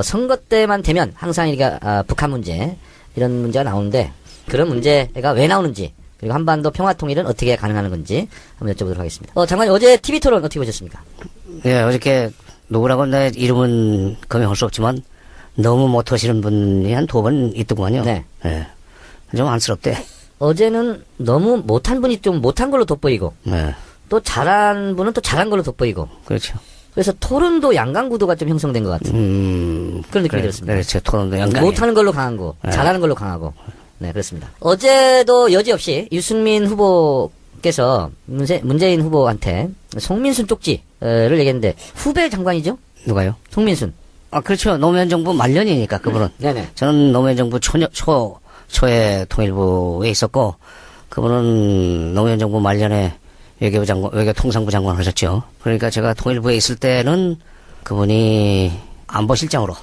선거 때만 되면 항상 이게 북한 문제 이런 문제가 나오는데 그런 문제가 왜 나오는지 그리고 한반도 평화통일은 어떻게 가능한 건지 한번 여쭤보도록 하겠습니다. 장관님 어제 TV 토론 어떻게 보셨습니까? 예, 어저께 누구라고 내 이름은 검명할 수 없지만 너무 못하시는 분이 한 2번 있더구만요. 네. 예. 좀 안쓰럽대. 어제는 너무 못한 분이 좀 못한 걸로 돋보이고 네. 또 잘한 분은 또 잘한 걸로 돋보이고 그렇죠. 그래서 토론도 양강 구도가 좀 형성된 것 같은 그런 느낌이 들었습니다. 그렇죠. 토론도 양강. 못하는 걸로 강하고 잘하는 걸로 강하고 네 그렇습니다. 어제도 여지없이 유승민 후보께서 문재인 후보한테 송민순 쪽지를 얘기했는데 후배 장관이죠? 누가요? 송민순. 아 그렇죠. 노무현 정부 말년이니까 그분은. 네네. 저는 노무현 정부 초에 통일부에 있었고 그분은 노무현 정부 말년에 외교부 장관, 외교통상부 장관을 하셨죠. 그러니까 제가 통일부에 있을 때는 그분이 안보실장으로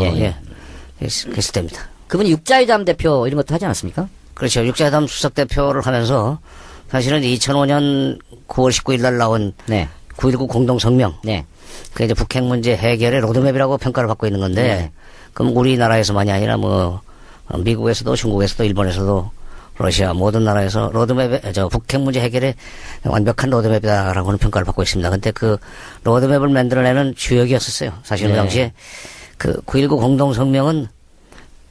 예. 했을 때입니다. 그분이 육자회담 대표 이런 것도 하지 않았습니까? 그렇죠. 육자회담 수석 대표를 하면서 사실은 2005년 9월 19일 날 나온 네. 9.19 공동성명. 네. 그게 이제 북핵 문제 해결의 로드맵이라고 평가를 받고 있는 건데 네. 그럼 우리나라에서만이 아니라 뭐 미국에서도 중국에서도 일본에서도 러시아 모든 나라에서 북핵 문제 해결의 완벽한 로드맵이다라고는 평가를 받고 있습니다. 근데 그 로드맵을 만들어내는 주역이었었어요. 사실 그 당시에 그 9.19 공동성명은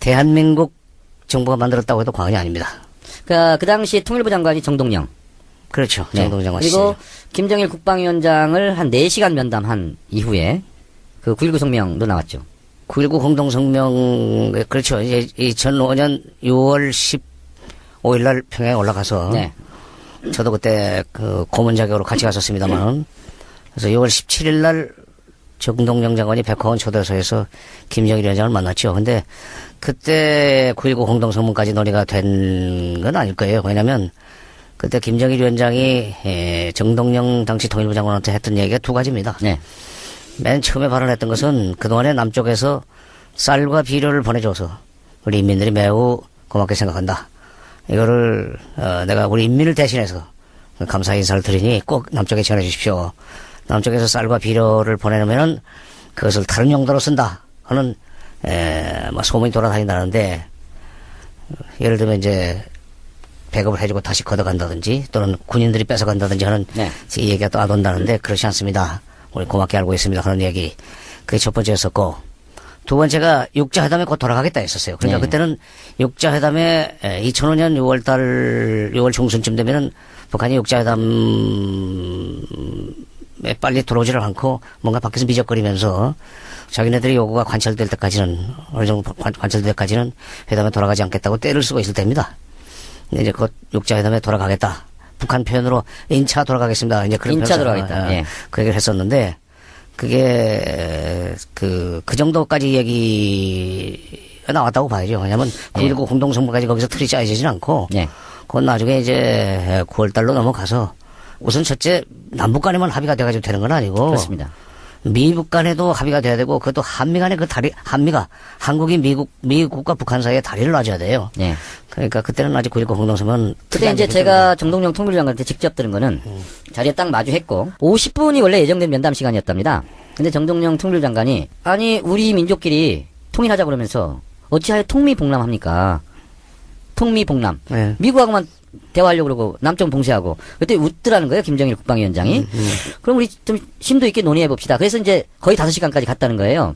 대한민국 정부가 만들었다고 해도 과언이 아닙니다. 그 당시 통일부 장관이 정동영. 그렇죠. 네. 정동영 장관 그리고 시절. 김정일 국방위원장을 한 4시간 면담한 이후에 그 9.19 성명도 나왔죠. 9.19 공동성명, 그렇죠. 이제 2005년 6월 15일 날 평양에 올라가서. 네. 저도 그때 그 고문 자격으로 같이 갔었습니다만. 그래서 6월 17일 날 정동영 장관이 백화원 초대소에서 김정일 위원장을 만났죠. 근데 그때 9.19 공동성명까지 논의가 된 건 아닐 거예요. 왜냐면 그때 김정일 위원장이 정동영 당시 통일부 장관한테 했던 얘기가 2가지입니다. 네. 맨 처음에 발언했던 것은 그동안에 남쪽에서 쌀과 비료를 보내줘서 우리 인민들이 매우 고맙게 생각한다. 이거를 내가 우리 인민을 대신해서 감사 인사를 드리니 꼭 남쪽에 전해 주십시오. 남쪽에서 쌀과 비료를 보내놓으면은 그것을 다른 용도로 쓴다 하는 뭐 소문이 돌아다닌다는데 예를 들면 이제 배급을 해주고 다시 걷어간다든지 또는 군인들이 뺏어간다든지 하는 이 얘기가 또 안 온다는데 그렇지 않습니다. 우리 고맙게 알고 있습니다 하는 얘기. 그게 첫 번째였었고 2번째가 육자회담에 곧 돌아가겠다 했었어요. 그러니까 그때는 육자회담에 2005년 6월 중순쯤 되면은 북한이 육자회담에 빨리 들어오지를 않고 뭔가 밖에서 미적거리면서 자기네들의 요구가 관철될 때까지는 어느 정도 관철될 때까지는 회담에 돌아가지 않겠다고 때를 쓰고 있을 때입니다. 이제 곧 육자회담에 돌아가겠다. 북한 표현으로 인차 돌아가겠습니다. 이제 그런 인차 돌아가겠다. 그 얘기를 했었는데 그게 그 정도까지 얘기가 나왔다고 봐야죠. 왜냐하면 9.19 공동성명까지 거기서 틀이 짜여지진 않고 그건 나중에 이제 9월 달로 넘어가서 우선 첫째 남북 간에만 합의가 돼가지고 되는 건 아니고 그렇습니다. 미국 간에도 합의가 돼야 되고 그것도 한미 간에 그 다리 한미가 한국이 미국과 북한 사이에 다리를 놔줘야 돼요. 네. 그러니까 그때는 아직 9.19 공동성명은 그때 이제 제가 정동영 통일부 장관한테 직접 들은 거는 자리에 딱 마주했고 50분이 원래 예정된 면담 시간이었답니다. 근데 정동영 통일부 장관이 아니 우리 민족끼리 통일하자 그러면서 어찌하여 통미봉남합니까? 통미봉남. 미국하고만 대화하려고 그러고 남쪽 봉쇄하고 그때 웃더라는 거예요. 김정일 국방위원장이. 그럼 우리 좀 심도 있게 논의해 봅시다. 그래서 이제 거의 5시간까지 갔다는 거예요.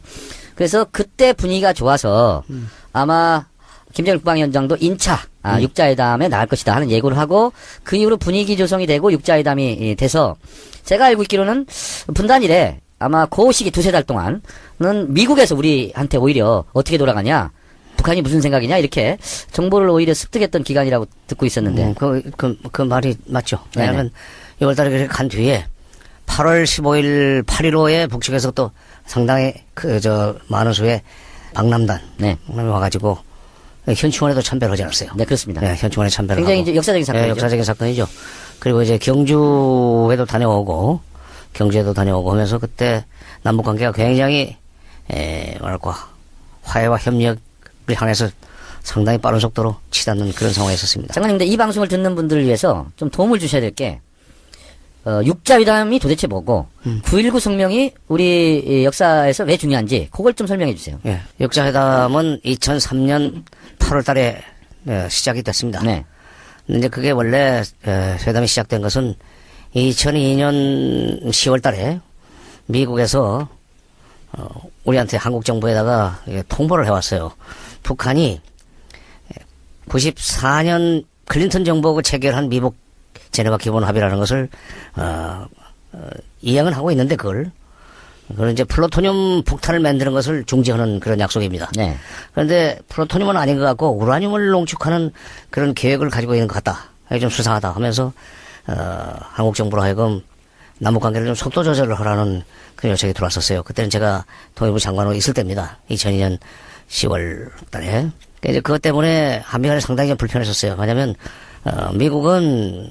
그래서 그때 분위기가 좋아서 아마 김정일 국방위원장도 인차 육자회담에 나갈 것이다 하는 예고를 하고 그 이후로 분위기 조성이 되고 육자회담이 돼서 제가 알고 있기로는 분단일에 아마 그 시기 2-3달 동안은 미국에서 우리한테 오히려 어떻게 돌아가냐 북한이 무슨 생각이냐 이렇게 정보를 오히려 습득했던 기간이라고 듣고 있었는데 그 말이 맞죠. 왜냐하면 6월달에 간 뒤에 8월 15일 8.15에 북측에서 또 상당히 많은 수의 방남단 와가지고 현충원에도 참배를 하지 않았어요. 네, 그렇습니다. 네, 현충원에 참배를 굉장히 하고. 역사적인 사건이죠. 네, 역사적인 사건이죠. 그리고 이제 경주에도 다녀오고 경주에도 다녀오고 하면서 그때 남북 관계가 굉장히 뭐랄까 화해와 협력을 향해서 상당히 빠른 속도로 치닫는 그런 상황이 있었습니다. 장관님, 근데 이 방송을 듣는 분들을 위해서 좀 도움을 주셔야 될 게 육자회담이 도대체 뭐고 9.19 성명이 우리 역사에서 왜 중요한지 그걸 좀 설명해 주세요. 예. 육자회담은 2003년 8월 달에 시작이 됐습니다. 네. 근데 이제 그게 원래 회담이 시작된 것은 2002년 10월 달에 미국에서 우리한테 한국 정부에다가 통보를 해왔어요. 북한이 94년 클린턴 정부하고 체결한 미국 제네바 기본 합의라는 것을 이행을 하고 있는데 그걸 이제 플루토늄 폭탄을 만드는 것을 중지하는 그런 약속입니다. 네. 그런데 플루토늄은 아닌 것 같고 우라늄을 농축하는 그런 계획을 가지고 있는 것 같다. 이게 좀 수상하다 하면서 한국 정부로 하여금 남북 관계를 좀 속도 조절을 하라는 그런 요청이 들어왔었어요. 그때는 제가 통일부 장관으로 있을 때입니다. 2002년 10월 달에. 그러니까 이제 그것 때문에 한미간에 상당히 좀 불편했었어요. 왜냐하면 미국은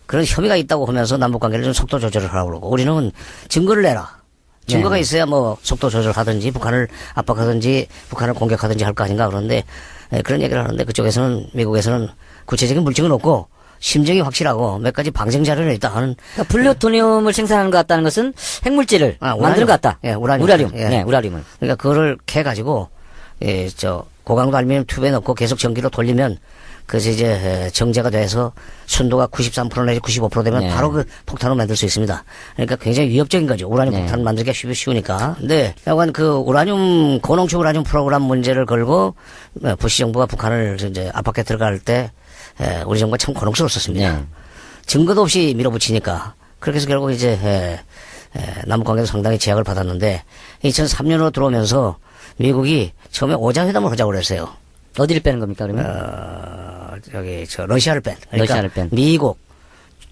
그런 혐의가 있다고 하면서 남북 관계를 좀 속도 조절을 하라고 그러고 우리는 증거를 내라. 증거가 네. 있어야 뭐 속도 조절하든지 북한을 압박하든지 북한을 공격하든지 할 거 아닌가 그러는데 그런 얘기를 하는데 그쪽에서는 미국에서는 구체적인 물증은 없고 심정이 확실하고 몇 가지 방증 자료는 있다 하는. 그러니까 플루토늄을 생산하는 것 같다는 것은 핵물질을 만드는 것 같다. 예, 우라늄. 예. 네, 우라늄을. 그러니까 그거를 캐가지고 고강도 알루미늄 튜브에 넣고 계속 전기로 돌리면 그래서 이제 정제가 돼서 순도가 93% 내지 95% 되면 네. 바로 그 폭탄을 만들 수 있습니다. 그러니까 굉장히 위협적인 거죠. 우라늄 네. 폭탄을 만들기가 쉬우니까. 근데 약간 그 우라늄 고농축 우라늄 프로그램 문제를 걸고 부시 정부가 북한을 이제 압박해 들어갈 때 우리 정부가 참 곤혹스러웠었습니다. 네. 증거도 없이 밀어붙이니까 그렇게 해서 결국 이제 남북 관계도 상당히 제약을 받았는데 2003년으로 들어오면서 미국이 처음에 오자회담을 하자고 그랬어요. 어디를 빼는 겁니까, 그러면? 러시아를 뺀. 그러니까 러시아를 뺀. 미국,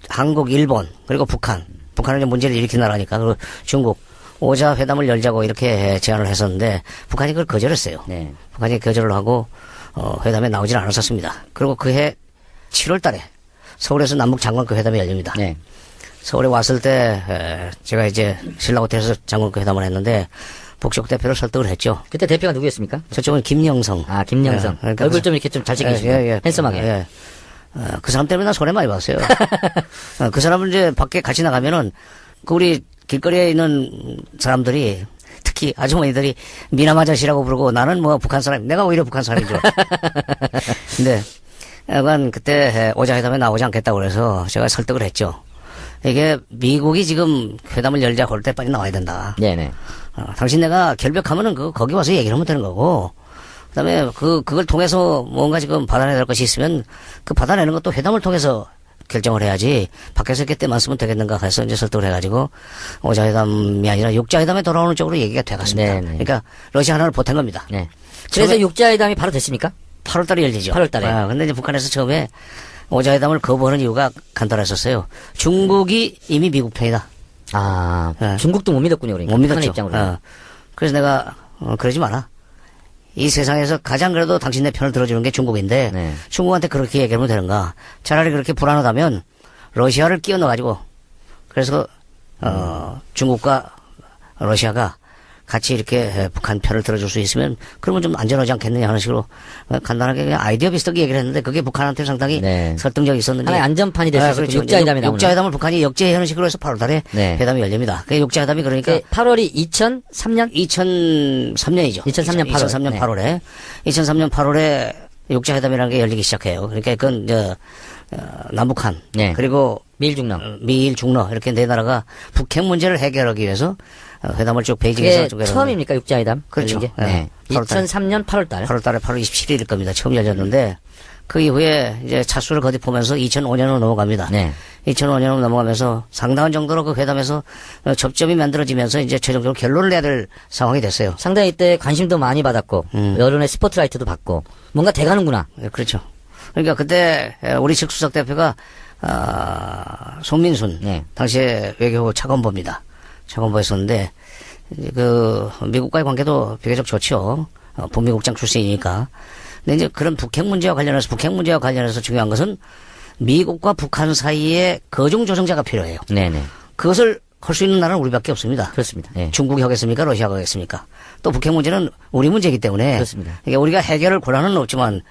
한국, 일본, 그리고 북한. 북한은 이제 문제를 일으킨 나라니까. 그리고 중국. 오자 회담을 열자고 이렇게 제안을 했었는데, 북한이 그걸 거절했어요. 네. 북한이 거절을 하고, 회담에 나오질 않았었습니다. 그리고 그해 7월 달에 서울에서 남북 장관급 회담이 열립니다. 네. 서울에 왔을 때, 제가 이제 신라 호텔에서 장관급 회담을 했는데, 북쪽 대표를 설득을 했죠. 그때 대표가 누구였습니까? 저쪽은 김영성. 아, 김영성. 그러니까 얼굴 좀 이렇게 좀 잘생기시고 핸섬하게. 그 사람 때문에 나 손해 많이 봤어요. 그 사람은 이제 밖에 같이 나가면은 그 우리 길거리에 있는 사람들이 특히 아주머니들이 미남 아저씨라고 부르고 나는 뭐 북한 사람, 내가 오히려 북한 사람이죠. 근데 약간 그때 오자회담에 나오지 않겠다고 그래서 제가 설득을 했죠. 이게 미국이 지금 회담을 열자고 할 때 빨리 나와야 된다. 네네. 당신 내가 결벽하면은 거기 와서 얘기를 하면 되는 거고, 그 다음에 그걸 통해서 뭔가 지금 받아내야 될 것이 있으면 그 받아내는 것도 회담을 통해서 결정을 해야지 밖에서 이렇게 때만 쓰면 되겠는가 해서 이제 설득을 해가지고 오자회담이 아니라 육자회담에 돌아오는 쪽으로 얘기가 돼갔습니다. 네네. 그러니까 러시아 하나를 보탠 겁니다. 네. 그래서 육자회담이 바로 됐습니까? 8월 달에 열리죠. 8월 달에. 근데 이제 북한에서 처음에 오자회담을 거부하는 이유가 간단했었어요. 중국이 이미 미국 편이다. 아, 네. 중국도 못 믿었군요, 그러니까. 못 믿었죠. 북한의 입장으로. 그래서 내가 그러지 마라. 이 세상에서 가장 그래도 당신네 편을 들어주는 게 중국인데 네. 중국한테 그렇게 얘기하면 되는가. 차라리 그렇게 불안하다면 러시아를 끼워 넣어가지고 그래서 중국과 러시아가 같이 이렇게 북한 편을 들어줄 수 있으면 그러면 좀 안전하지 않겠느냐 하는 식으로 간단하게 그냥 아이디어 비슷하게 얘기를 했는데 그게 북한한테 상당히 네. 설득력이 있었는지 하나의 안전판이 될 수 있었고 그렇죠. 육자회담이 나오는. 육자회담을 북한이 역제하는 식으로 해서 8월 달에 네. 회담이 열립니다. 그 육자회담이 그러니까 8월이 2003년? 2003년이죠. 2003년 8월. 2003년 네. 8월에 2003년 8월에 육자회담이라는 게 열리기 시작해요. 그러니까 그건 남북한 네. 그리고 미일 중랑. 미일 중러 이렇게 네 나라가 북핵 문제를 해결하기 위해서 회담을 쭉 베이징에서 그게 처음입니까, 육자회담? 그렇죠. 열린 게? 네. 네. 8월 달. 2003년 8월 달. 8월 달에 8월 27일일 겁니다. 처음 열렸는데 그 이후에 이제 차수를 거듭하면서 2005년으로 넘어갑니다. 네. 2005년으로 넘어가면서 상당한 정도로 그 회담에서 접점이 만들어지면서 이제 최종적으로 결론을 내야 될 상황이 됐어요. 상당히 이때 관심도 많이 받았고, 여론의 스포트라이트도 받고, 뭔가 돼가는구나. 네, 그렇죠. 그러니까 그때 우리 측 수석 대표가 손민순 네. 당시에 외교부 차관보입니다. 차관보였었는데 그 미국과의 관계도 비교적 좋죠. 본미국장 출신이니까. 근데 이제 그런 북핵 문제와 관련해서 중요한 것은 미국과 북한 사이에 거중 조정자가 필요해요. 네네. 그것을 할 수 있는 나라는 우리밖에 없습니다. 그렇습니다. 네. 중국이 하겠습니까? 러시아가 하겠습니까? 또 북핵 문제는 우리 문제이기 때문에 그렇습니다. 이게 우리가 해결을 권한은 없지만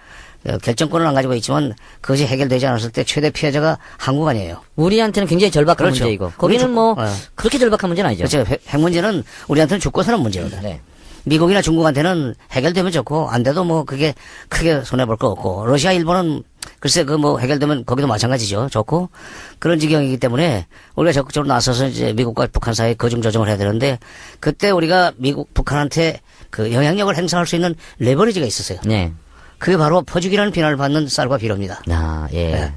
결정권은 안 가지고 있지만 그것이 해결되지 않았을 때 최대 피해자가 한국 아니에요. 우리한테는 굉장히 절박한 그렇죠. 문제이고 거기는 우리 뭐 어. 그렇게 절박한 문제는 아니죠. 그렇죠. 핵 문제는 우리한테는 죽고 사는 문제거든. 네. 미국이나 중국한테는 해결되면 좋고 안 돼도 뭐 그게 크게 손해볼 거 없고 러시아 일본은 글쎄 그 뭐 해결되면 거기도 마찬가지죠. 좋고 그런 지경이기 때문에 우리가 적극적으로 나서서 이제 미국과 북한 사이에 거중 조정을 해야 되는데 그때 우리가 미국 북한한테 그 영향력을 행사할 수 있는 레버리지가 있었어요. 네. 그게 바로 퍼주기라는 비난을 받는 쌀과 비료입니다. 아, 예. 네.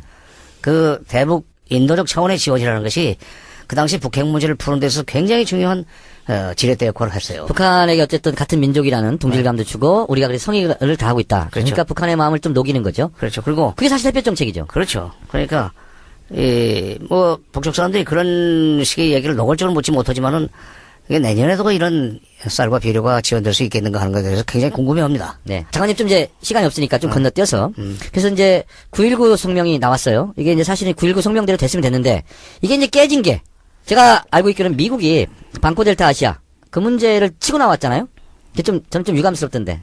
그 대북 인도적 차원의 지원이라는 것이 그 당시 북핵 문제를 푸는 데서 굉장히 중요한 지렛대 역할을 했어요. 북한에게 어쨌든 같은 민족이라는 동질감도 주고 우리가 그래 성의를 다하고 있다. 그렇죠. 그러니까 북한의 마음을 좀 녹이는 거죠. 그렇죠. 그리고 그게 사실 햇볕 정책이죠. 그렇죠. 그러니까 뭐 북쪽 사람들이 그런 식의 얘기를 노골적으로 묻지 못하지만은 이게 내년에도 이런 쌀과 비료가 지원될 수 있겠는가 하는 것에 대해서 굉장히 궁금해합니다. 네. 장관님 좀 이제 시간이 없으니까 좀 건너뛰어서. 그래서 이제 9.19 성명이 나왔어요. 이게 이제 사실은 9.19 성명대로 됐으면 됐는데 이게 이제 깨진 게 제가 알고 있기로는 미국이 방코델타 아시아 그 문제를 치고 나왔잖아요. 이게 저는 좀 유감스럽던데.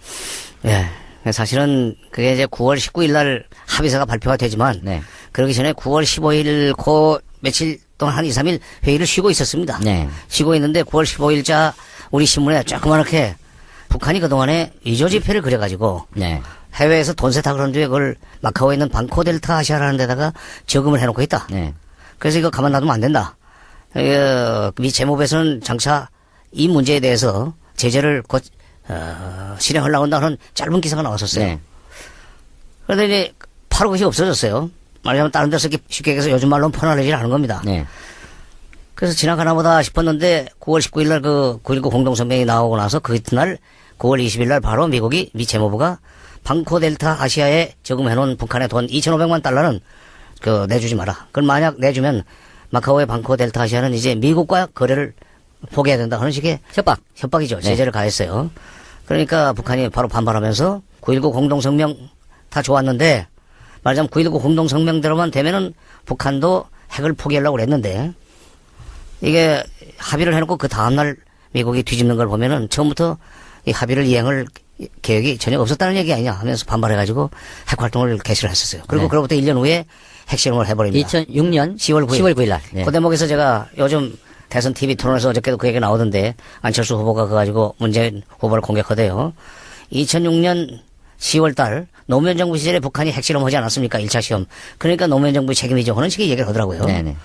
예. 사실은 그게 이제 9월 19일 날 합의서가 발표가 되지만 네. 그러기 전에 9월 15일 그 며칠 동안 한 2, 3일 회의를 쉬고 있었습니다. 네. 쉬고 있는데 9월 15일자 우리 신문에 조그맣게 북한이 그동안에 위조 지표를 그려가지고 네. 해외에서 돈 세탁을 한 뒤에 그걸 마카오에 있는 방코델타 아시아라는 데다가 저금을 해놓고 있다. 네. 그래서 이거 가만 놔두면 안 된다. 미 재무부에서는 장차 이 문제에 대해서 제재를 곧 실행하려고 한다는 짧은 기사가 나왔었어요. 네. 그런데 이제 바로 그것이 없어졌어요. 말하자면 다른 데서 이렇게 쉽게 얘기해서 요즘 말로는 퍼나르질 않은 겁니다. 네. 그래서 지나가나 보다 싶었는데 9월 19일 날 그 9.19 공동성명이 나오고 나서 그 이튿날 9월 20일 날 바로 미국이 미 재무부가 방코델타 아시아에 저금해놓은 북한의 돈 2,500만 달러는 그 내주지 마라. 그걸 만약 내주면 마카오의 방코델타 아시아는 이제 미국과 거래를 포기해야 된다 하는 식의 협박이죠. 제재를 가했어요. 그러니까 북한이 바로 반발하면서 9.19 공동성명 다 좋았는데 말하자면 9.19 공동성명대로만 되면은 북한도 핵을 포기하려고 그랬는데 이게 합의를 해놓고 그 다음날 미국이 뒤집는 걸 보면은 처음부터 이 합의를 이행할 계획이 전혀 없었다는 얘기 아니냐 하면서 반발해가지고 핵 활동을 개시를 했었어요. 그리고 네. 그로부터 1년 후에 핵실험을 해버립니다. 2006년 10월 9일. 10월 9일 날. 네. 그 대목에서 제가 요즘 대선 TV 토론에서 어저께도 그 얘기 나오던데 안철수 후보가 그거 가지고 문재인 후보를 공격하대요. 2006년 10월 달 노무현 정부 시절에 북한이 핵실험하지 않았습니까? 1차 시험. 그러니까 노무현 정부 책임이죠. 하는 식의 얘기를 하더라고요. 네네.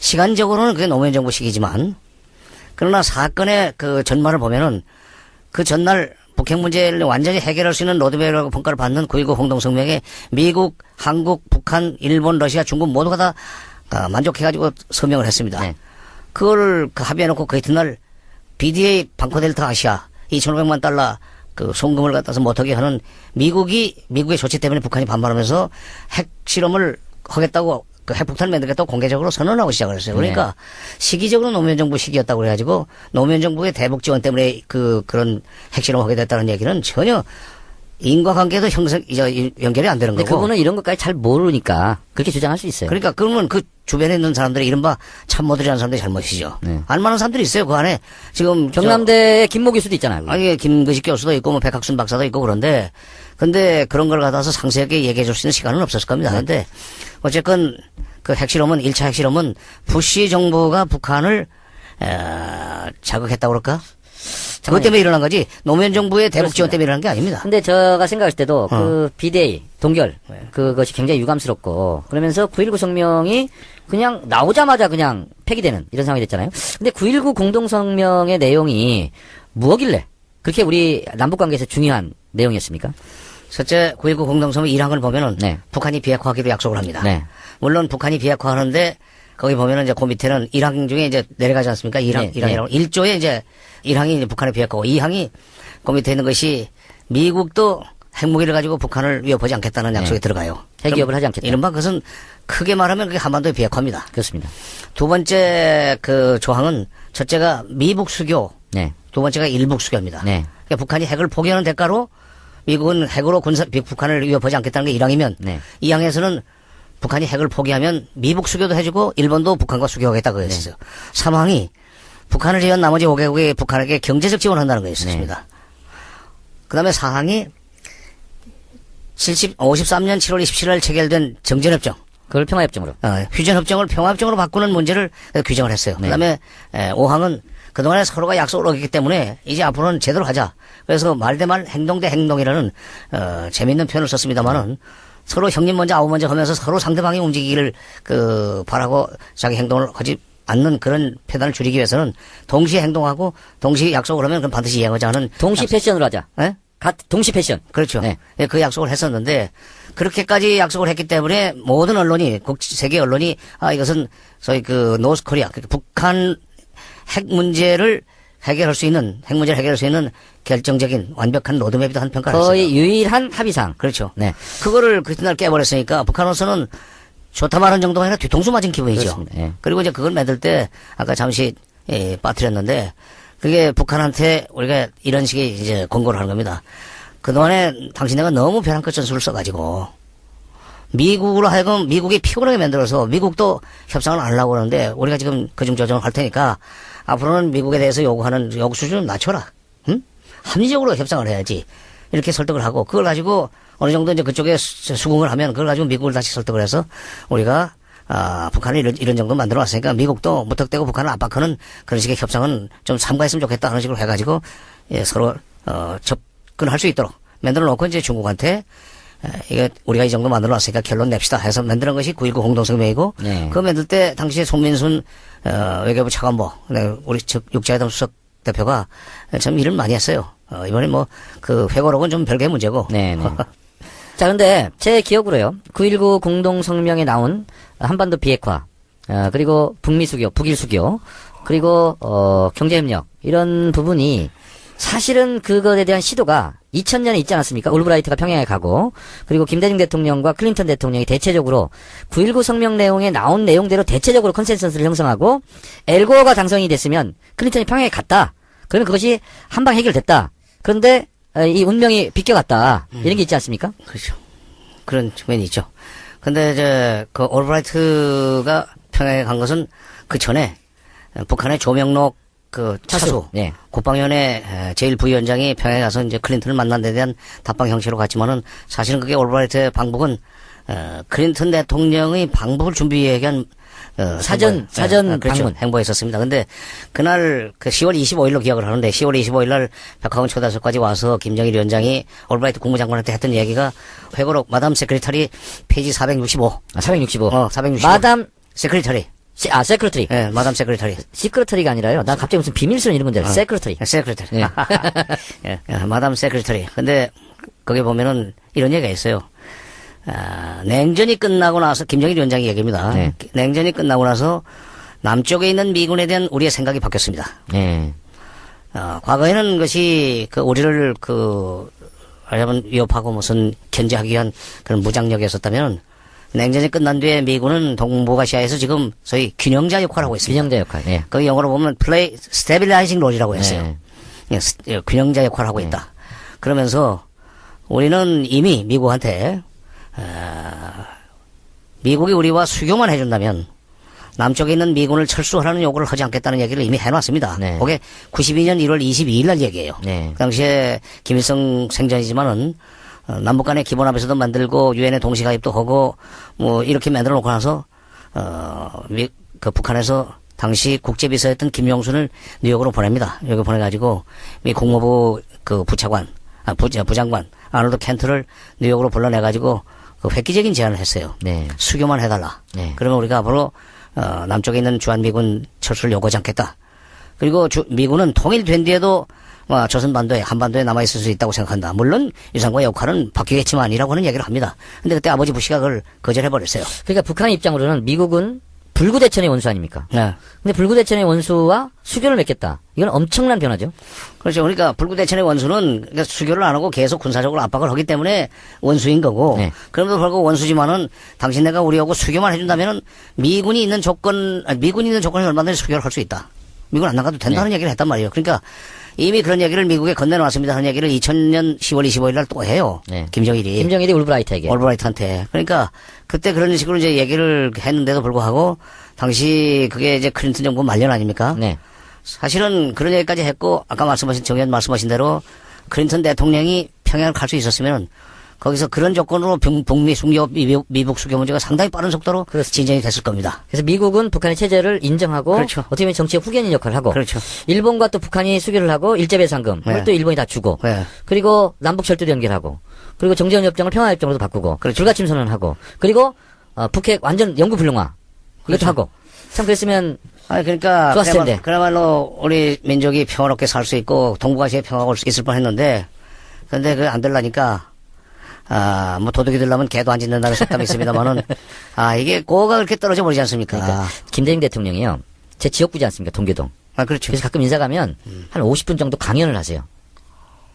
시간적으로는 그게 노무현 정부 시기지만 그러나 사건의 그 전말을 보면은 그 전날 북핵 문제를 완전히 해결할 수 있는 로드맵이라고 평가를 받는 9.19 공동성명에 미국, 한국, 북한, 일본, 러시아, 중국 모두가 다 만족해가지고 서명을 했습니다. 네. 그거를 합의해놓고 그 이튿날 BDA 방코델타 아시아 2,500만 달러 그 송금을 갖다서 못하게 하는 미국의 조치 때문에 북한이 반발하면서 핵 실험을 하겠다고 그 핵폭탄을 만들겠다고 공개적으로 선언하고 시작을 했어요. 그러니까 네. 시기적으로 노무현 정부 시기였다고 그래가지고 노무현 정부의 대북 지원 때문에 그런 핵실험을 하게 됐다는 얘기는 전혀 인과관계도 연결이 안 되는 근데 거고. 그분은 이런 것까지 잘 모르니까 그렇게 주장할 수 있어요. 그러니까 그러면 그 주변에 있는 사람들이 이른바 참모들이라는 사람들이 잘못이죠. 네. 알만한 사람들이 있어요. 그 안에 지금 경남대의 김모 교수도 있잖아요. 아니 김근식 교수도 있고 뭐 백학순 박사도 있고 그런데 근데 그런 걸 갖다서 상세하게 얘기해 줄 수 있는 시간은 없었을 겁니다. 그런데 어쨌건 그 핵실험은 1차 핵실험은 부시 정부가 북한을 자극했다고 그럴까? 그것 때문에 일어난 거지 노무현 정부의 대북 지원 때문에 일어난 게 아닙니다. 근데 제가 생각할 때도 그 비대위 동결 그것이 굉장히 유감스럽고 그러면서 9.19 성명이 그냥 나오자마자 그냥 폐기되는 이런 상황이 됐잖아요. 근데 9.19 공동성명의 내용이 뭐길래 그렇게 우리 남북관계에서 중요한 내용이었습니까? 첫째 9.19 공동성명 1항을 보면은 네. 북한이 비핵화하기로 약속을 합니다. 네. 물론 북한이 비핵화하는데 거기 보면은 이제 그 밑에는 1항 중에 이제 내려가지 않습니까? 1항, 네, 1항이라고. 1조에 이제 1항이 이제 북한의 비핵화고 2항이 그 밑에 있는 것이 미국도 핵무기를 가지고 북한을 위협하지 않겠다는 약속이 들어가요. 핵위협을 하지 않겠다. 이른바 그것은 크게 말하면 그게 한반도의 비핵화입니다. 그렇습니다. 두 번째 그 조항은 첫째가 미북 수교, 네. 두 번째가 일북 수교입니다. 네. 그러니까 북한이 핵을 포기하는 대가로 미국은 핵으로 북한을 위협하지 않겠다는 게 1항이면 네. 2항에서는 북한이 핵을 포기하면 미북 수교도 해주고 일본도 북한과 수교하겠다고 했었어요. 3항이 북한을 제외한 나머지 5개국이 북한에게 경제적 지원을 한다는 거였습니다. 그 다음에 4항이 53년 7월 27일 체결된 정전협정. 그걸 평화협정으로. 휴전협정을 평화협정으로 바꾸는 문제를 규정을 했어요. 네. 그다음에 5항은 그동안에 서로가 약속을 어겼기 때문에 이제 앞으로는 제대로 하자. 그래서 말 대 말 행동 대 행동이라는 재미있는 표현을 썼습니다만은 서로 형님 먼저 아우 먼저 하면서 서로 상대방이 움직이기를 바라고 자기 행동을 하지 않는 그런 패단을 줄이기 위해서는 동시에 행동하고 동시에 약속을 하면 그건 반드시 이행하자 하는 동시 패션으로 하자. 예? 동시 패션. 그렇죠. 네. 예, 그 약속을 했었는데 그렇게까지 약속을 했기 때문에 모든 언론이 세계 언론이 이것은 소위 그 노스 코리아 북한 핵 문제를 해결할 수 있는 결정적인 완벽한 로드맵이다 하는 평가를 했어요. 거의 유일한 합의사항. 그렇죠. 네. 그거를 그날 깨버렸으니까 북한으로서는 좋다 말하는 정도가 아니라 뒤통수 맞은 기분이죠. 그렇습니다. 예. 그리고 이제 그걸 만들 때 아까 잠시 빠뜨렸는데 그게 북한한테 우리가 이런 식의 이제 권고를 하는 겁니다. 그동안에 당신네가 너무 벼랑 끝 전술을 써가지고 미국으로 하여금 미국이 피곤하게 만들어서 미국도 협상을 안 하려고 그러는데 우리가 지금 그중 조정을 할 테니까 앞으로는 미국에 대해서 요구하는 요구 수준을 낮춰라. 응? 합리적으로 협상을 해야지. 이렇게 설득을 하고 그걸 가지고 어느 정도 이제 그쪽에 수긍을 하면 그걸 가지고 미국을 다시 설득을 해서 우리가 북한을 이런 정도 만들어 왔으니까 미국도 무턱대고 북한을 압박하는 그런 식의 협상은 좀 삼가했으면 좋겠다 하는 식으로 해가지고 서로 접근할 수 있도록 만들어 놓고 이제 중국한테 이게 우리가 이 정도 만들어 놨으니까 결론 냅시다 해서 만드는 것이 9.19 공동성명이고 네. 그거 만들 때 당시에 송민순 외교부 차관보 우리 육자회담 수석 대표가 참 일을 많이 했어요. 이번에 뭐 그 회고록은 좀 별개의 문제고. 네. 자, 근데 제 기억으로요. 9.19 공동성명에 나온 한반도 비핵화, 그리고 북미 수교, 북일 수교, 그리고 경제협력 이런 부분이 사실은 그것에 대한 시도가 2000년에 있지 않았습니까? 올브라이트가 평양에 가고 그리고 김대중 대통령과 클린턴 대통령이 대체적으로 9.19 성명 내용에 나온 내용대로 대체적으로 컨센서스를 형성하고 엘고어가 당선이 됐으면 클린턴이 평양에 갔다. 그러면 그것이 한방 해결됐다. 그런데 이 운명이 비껴갔다. 이런 게 있지 않습니까? 그렇죠. 그런 측면이 있죠. 근데 이제 그 올브라이트가 평양에 간 것은 그 전에 북한의 조명록 그 차수 네. 국방위원회 제1부위원장이 평양에 가서 이제 클린턴을 만난 데 대한 답방 형식으로 갔지만은 사실은 그게 올브라이트의 방북은 클린턴 대통령의 방북을 준비하기 위한 사전 그렇죠. 방문 행보했었습니다. 근데 그날 그 10월 25일로 기억을 하는데 10월 25일 날 백화원 초대석까지 와서 김정일 위원장이 올브라이트 국무장관한테 했던 얘기가 회고록 마담 세크리터리 페이지 465. 465. 465. 마담 세크리터리. 세크리터리. 예, 마담 세크리터리. 시크리터리가 아니라요. 난 갑자기 무슨 비밀스러운 이런 건데. 세크리터리. 세크리터리. 네. 예, 마담 세크리터리. 근데 거기 보면은 이런 얘기가 있어요. 냉전이 끝나고 나서 김정일 위원장의 얘기입니다. 네. 냉전이 끝나고 나서 남쪽에 있는 미군에 대한 우리의 생각이 바뀌었습니다. 네. 과거에는 것이 우리를 하여튼 위협하고 무슨 견제하기 위한 그런 무장력이었었다면 냉전이 끝난 뒤에 미군은 동북아시아에서 지금 소위 균형자 역할을 하고 있습니다. 균형자 역할. 네. 그 영어로 보면 play stabilizing role이라고 했어요. 네. 균형자 역할을 하고 있다. 그러면서 우리는 이미 미국한테 미국이 우리와 수교만 해준다면 남쪽에 있는 미군을 철수하라는 요구를 하지 않겠다는 얘기를 이미 해놨습니다. 네. 그게 92년 1월 22일 날 얘기예요. 네. 그 당시에 김일성 생전이지만은 남북 간의 기본합의서도 만들고 유엔에 동시 가입도 하고 뭐 이렇게 만들어 놓고 나서 그 북한에서 당시 국제비서였던 김용순을 뉴욕으로 보냅니다. 여기 보내가지고 미 국무부 그 부장관 아놀드 켄트를 뉴욕으로 불러내가지고 그 획기적인 제안을 했어요. 네. 수교만 해달라. 네. 그러면 우리가 앞으로 남쪽에 있는 주한미군 철수를 요구하지 않겠다. 그리고 미군은 통일된 뒤에도 조선반도에 한반도에 남아있을 수 있다고 생각한다. 물론 유산과의 역할은 바뀌겠지만이라고 하는 얘기를 합니다. 근데 그때 아버지 부시가 그걸 거절해버렸어요. 그러니까 북한의 입장으로는 미국은 불구대천의 원수 아닙니까? 네. 근데 불구대천의 원수와 수교를 맺겠다. 이건 엄청난 변화죠. 그렇죠. 그러니까 불구대천의 원수는 그러니까 수교를 안 하고 계속 군사적으로 압박을 하기 때문에 원수인 거고. 네. 그럼에도 불구하고 원수지만은 당신네가 우리하고 수교만 해준다면은 미군이 있는 조건에 얼마든지 수교를 할 수 있다. 미군 안 나가도 된다는 얘기를 했단 말이에요. 그러니까 이미 그런 얘기를 미국에 건네놨습니다 하는 얘기를 2000년 10월 25일 날 또 해요. 네. 김정일이 올브라이트에게. 올브라이트한테. 그러니까 그때 그런 식으로 이제 얘기를 했는데도 불구하고 당시 그게 이제 클린턴 정부 말년 아닙니까? 네. 사실은 그런 얘기까지 했고 아까 정의원 말씀하신 대로 클린턴 대통령이 평양을 갈 수 있었으면 거기서 그런 조건으로 북미 수교, 미북 수교 문제가 상당히 빠른 속도로 진전이 됐을 겁니다. 그래서 미국은 북한의 체제를 인정하고 그렇죠. 어떻게 보면 정치의 후견인 역할을 하고 그렇죠. 일본과 또 북한이 수교를 하고 일제배상금 네. 그걸 또 일본이 다 주고 네. 그리고 남북 철도도 연결하고 그리고 정전협정을 평화협정으로도 바꾸고 그렇죠. 불가침 선언하고 그리고 북핵 완전 영구 불능화 이것도 그렇죠. 하고 참 그랬으면 아니 그러니까 좋았을 텐데. 그야말로 우리 민족이 평화롭게 살 수 있고 동북아시아에 평화가 올 수 있을 뻔했는데 근데 그 안 되려니까 뭐 도둑이 들려면 개도 안 짖는다는 속담이 있습니다만은 이게 고가 그렇게 떨어져 버리지 않습니까? 그러니까 김대중 대통령이요 제 지역구지 않습니까 동교동 그렇죠. 그래서 가끔 인사 가면 한 50분 정도 강연을 하세요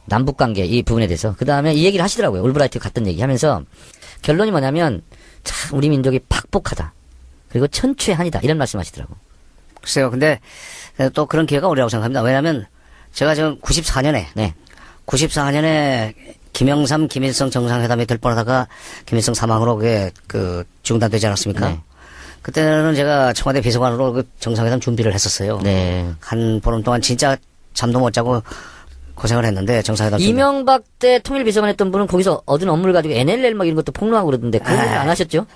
남북 관계 이 부분에 대해서 그 다음에 이 얘기를 하시더라고요 올브라이트 같은 얘기 하면서 결론이 뭐냐면 참 우리 민족이 팍복하다 그리고 천추의 한이다 이런 말씀하시더라고. 글쎄요. 근데 또 그런 기회가 오리라고 생각합니다. 왜냐하면 제가 지금 94년에 네. 94년에 김영삼, 김일성 정상회담이 될 뻔하다가 김일성 사망으로 그게 중단되지 않았습니까? 네. 그때는 제가 청와대 비서관으로 그 정상회담 준비를 했었어요. 네. 한 보름 동안 진짜 잠도 못 자고 고생을 했는데 정상회담 준비. 이명박 때 통일비서관 했던 분은 거기서 얻은 업무를 가지고 NLL 막 이런 것도 폭로하고 그러던데 그런 일 안 하셨죠?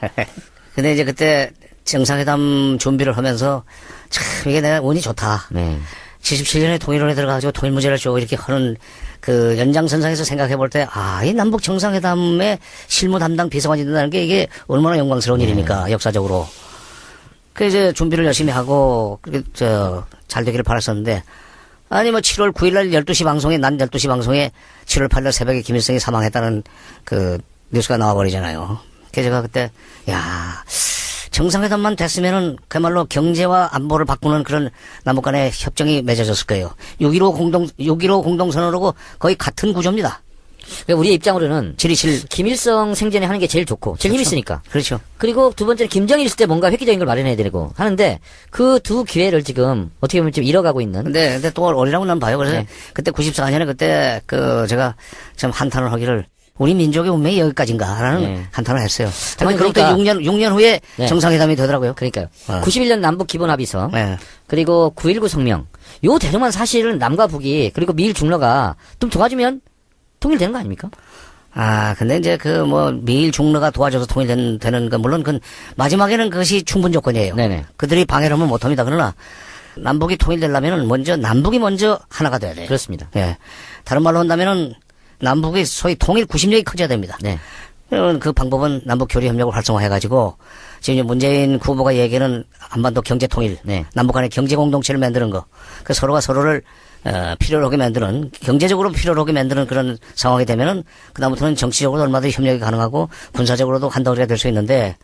근데 이제 그때 정상회담 준비를 하면서 참 이게 내가 운이 좋다. 네. 77년에 통일원에 들어가가지고 통일 문제를 쭉 이렇게 하는 그 연장선상에서 생각해 볼 때, 이 남북 정상회담의 실무 담당 비서관이 된다는 게 이게 얼마나 영광스러운 일입니까, 역사적으로. 그 이제 준비를 열심히 하고, 잘 되기를 바랐었는데, 아니, 7월 9일날 12시 방송에, 난 12시 방송에 7월 8일 새벽에 김일성이 사망했다는 그 뉴스가 나와버리잖아요. 그래서 제가 그때, 정상회담만 됐으면은 그야말로 경제와 안보를 바꾸는 그런 남북 간의 협정이 맺어졌을 거예요. 6.15 공동선언하고 거의 같은 구조입니다. 그러니까 우리의 입장으로는 지리실. 김일성 생전에 하는 게 제일 좋고 제일 힘이 그렇죠. 있으니까. 그렇죠. 그리고 두 번째는 김정일 있을 때 뭔가 획기적인 걸 마련해야 되고 하는데 그 두 기회를 지금 어떻게 보면 좀 잃어가고 있는. 근데 또 어리라고 난 봐요. 그래서 네. 그때 94년에 그때 제가 참 한탄을 하기를 우리 민족의 운명이 여기까지인가라는 네. 한탄을 했어요. 정말 그러니까 6년 후에 네. 정상회담이 되더라고요. 그러니까요. 어. 91년 남북 기본합의서 네. 그리고 9.19 성명 요 대로만 사실은 남과 북이 그리고 미일 중러가 좀 도와주면 통일되는 거 아닙니까? 근데 이제 미일 중러가 도와줘서 통일되는 거, 물론 마지막에는 그것이 충분 조건이에요. 네네. 그들이 방해를 하면 못 합니다. 그러나, 남북이 통일되려면은 남북이 먼저 하나가 돼야 돼요. 그렇습니다. 예. 다른 말로 한다면은, 남북이 소위 통일 구심력이 커져야 됩니다. 네. 그 방법은 남북 교류 협력을 활성화해가지고, 지금 이제 문재인 후보가 얘기하는 한반도 경제 통일, 네. 남북 간의 경제 공동체를 만드는 거, 서로가 서로를 필요로 하게 만드는, 경제적으로 필요로 하게 만드는 그런 상황이 되면은, 그다음부터는 정치적으로도 얼마든지 협력이 가능하고, 군사적으로도 한덩어리가 될 수 있는데,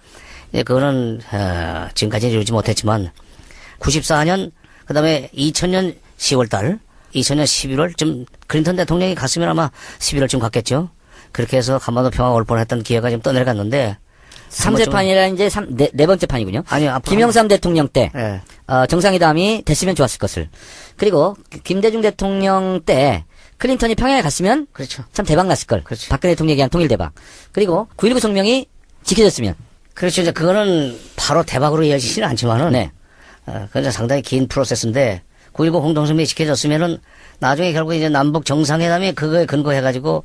이제 그거는, 지금까지 이루지 못했지만, 94년, 그 다음에 2000년 10월 달, 2000년 11월쯤, 클린턴 대통령이 갔으면 아마 11월쯤 갔겠죠. 그렇게 해서 한반도 평화가 올 뻔했던 기회가 좀 떠내려갔는데, 3세 판이라 이제 네 번째 판이군요. 아니요, 앞으로. 김영삼 대통령 때 예. 정상회담이 됐으면 좋았을 것을. 그리고 김대중 대통령 때 클린턴이 평양에 갔으면 그렇죠. 참 대박 났을 걸. 그렇죠. 박근혜 대통령에 의한 통일 대박. 그리고 9.19 성명이 지켜졌으면. 그렇죠. 이제 그거는 바로 대박으로 이어지지는 않지만은, 네. 그건 상당히 긴 프로세스인데, 9.19 공동성명이 지켜졌으면은, 나중에 결국 이제 남북 정상회담이 그거에 근거해가지고,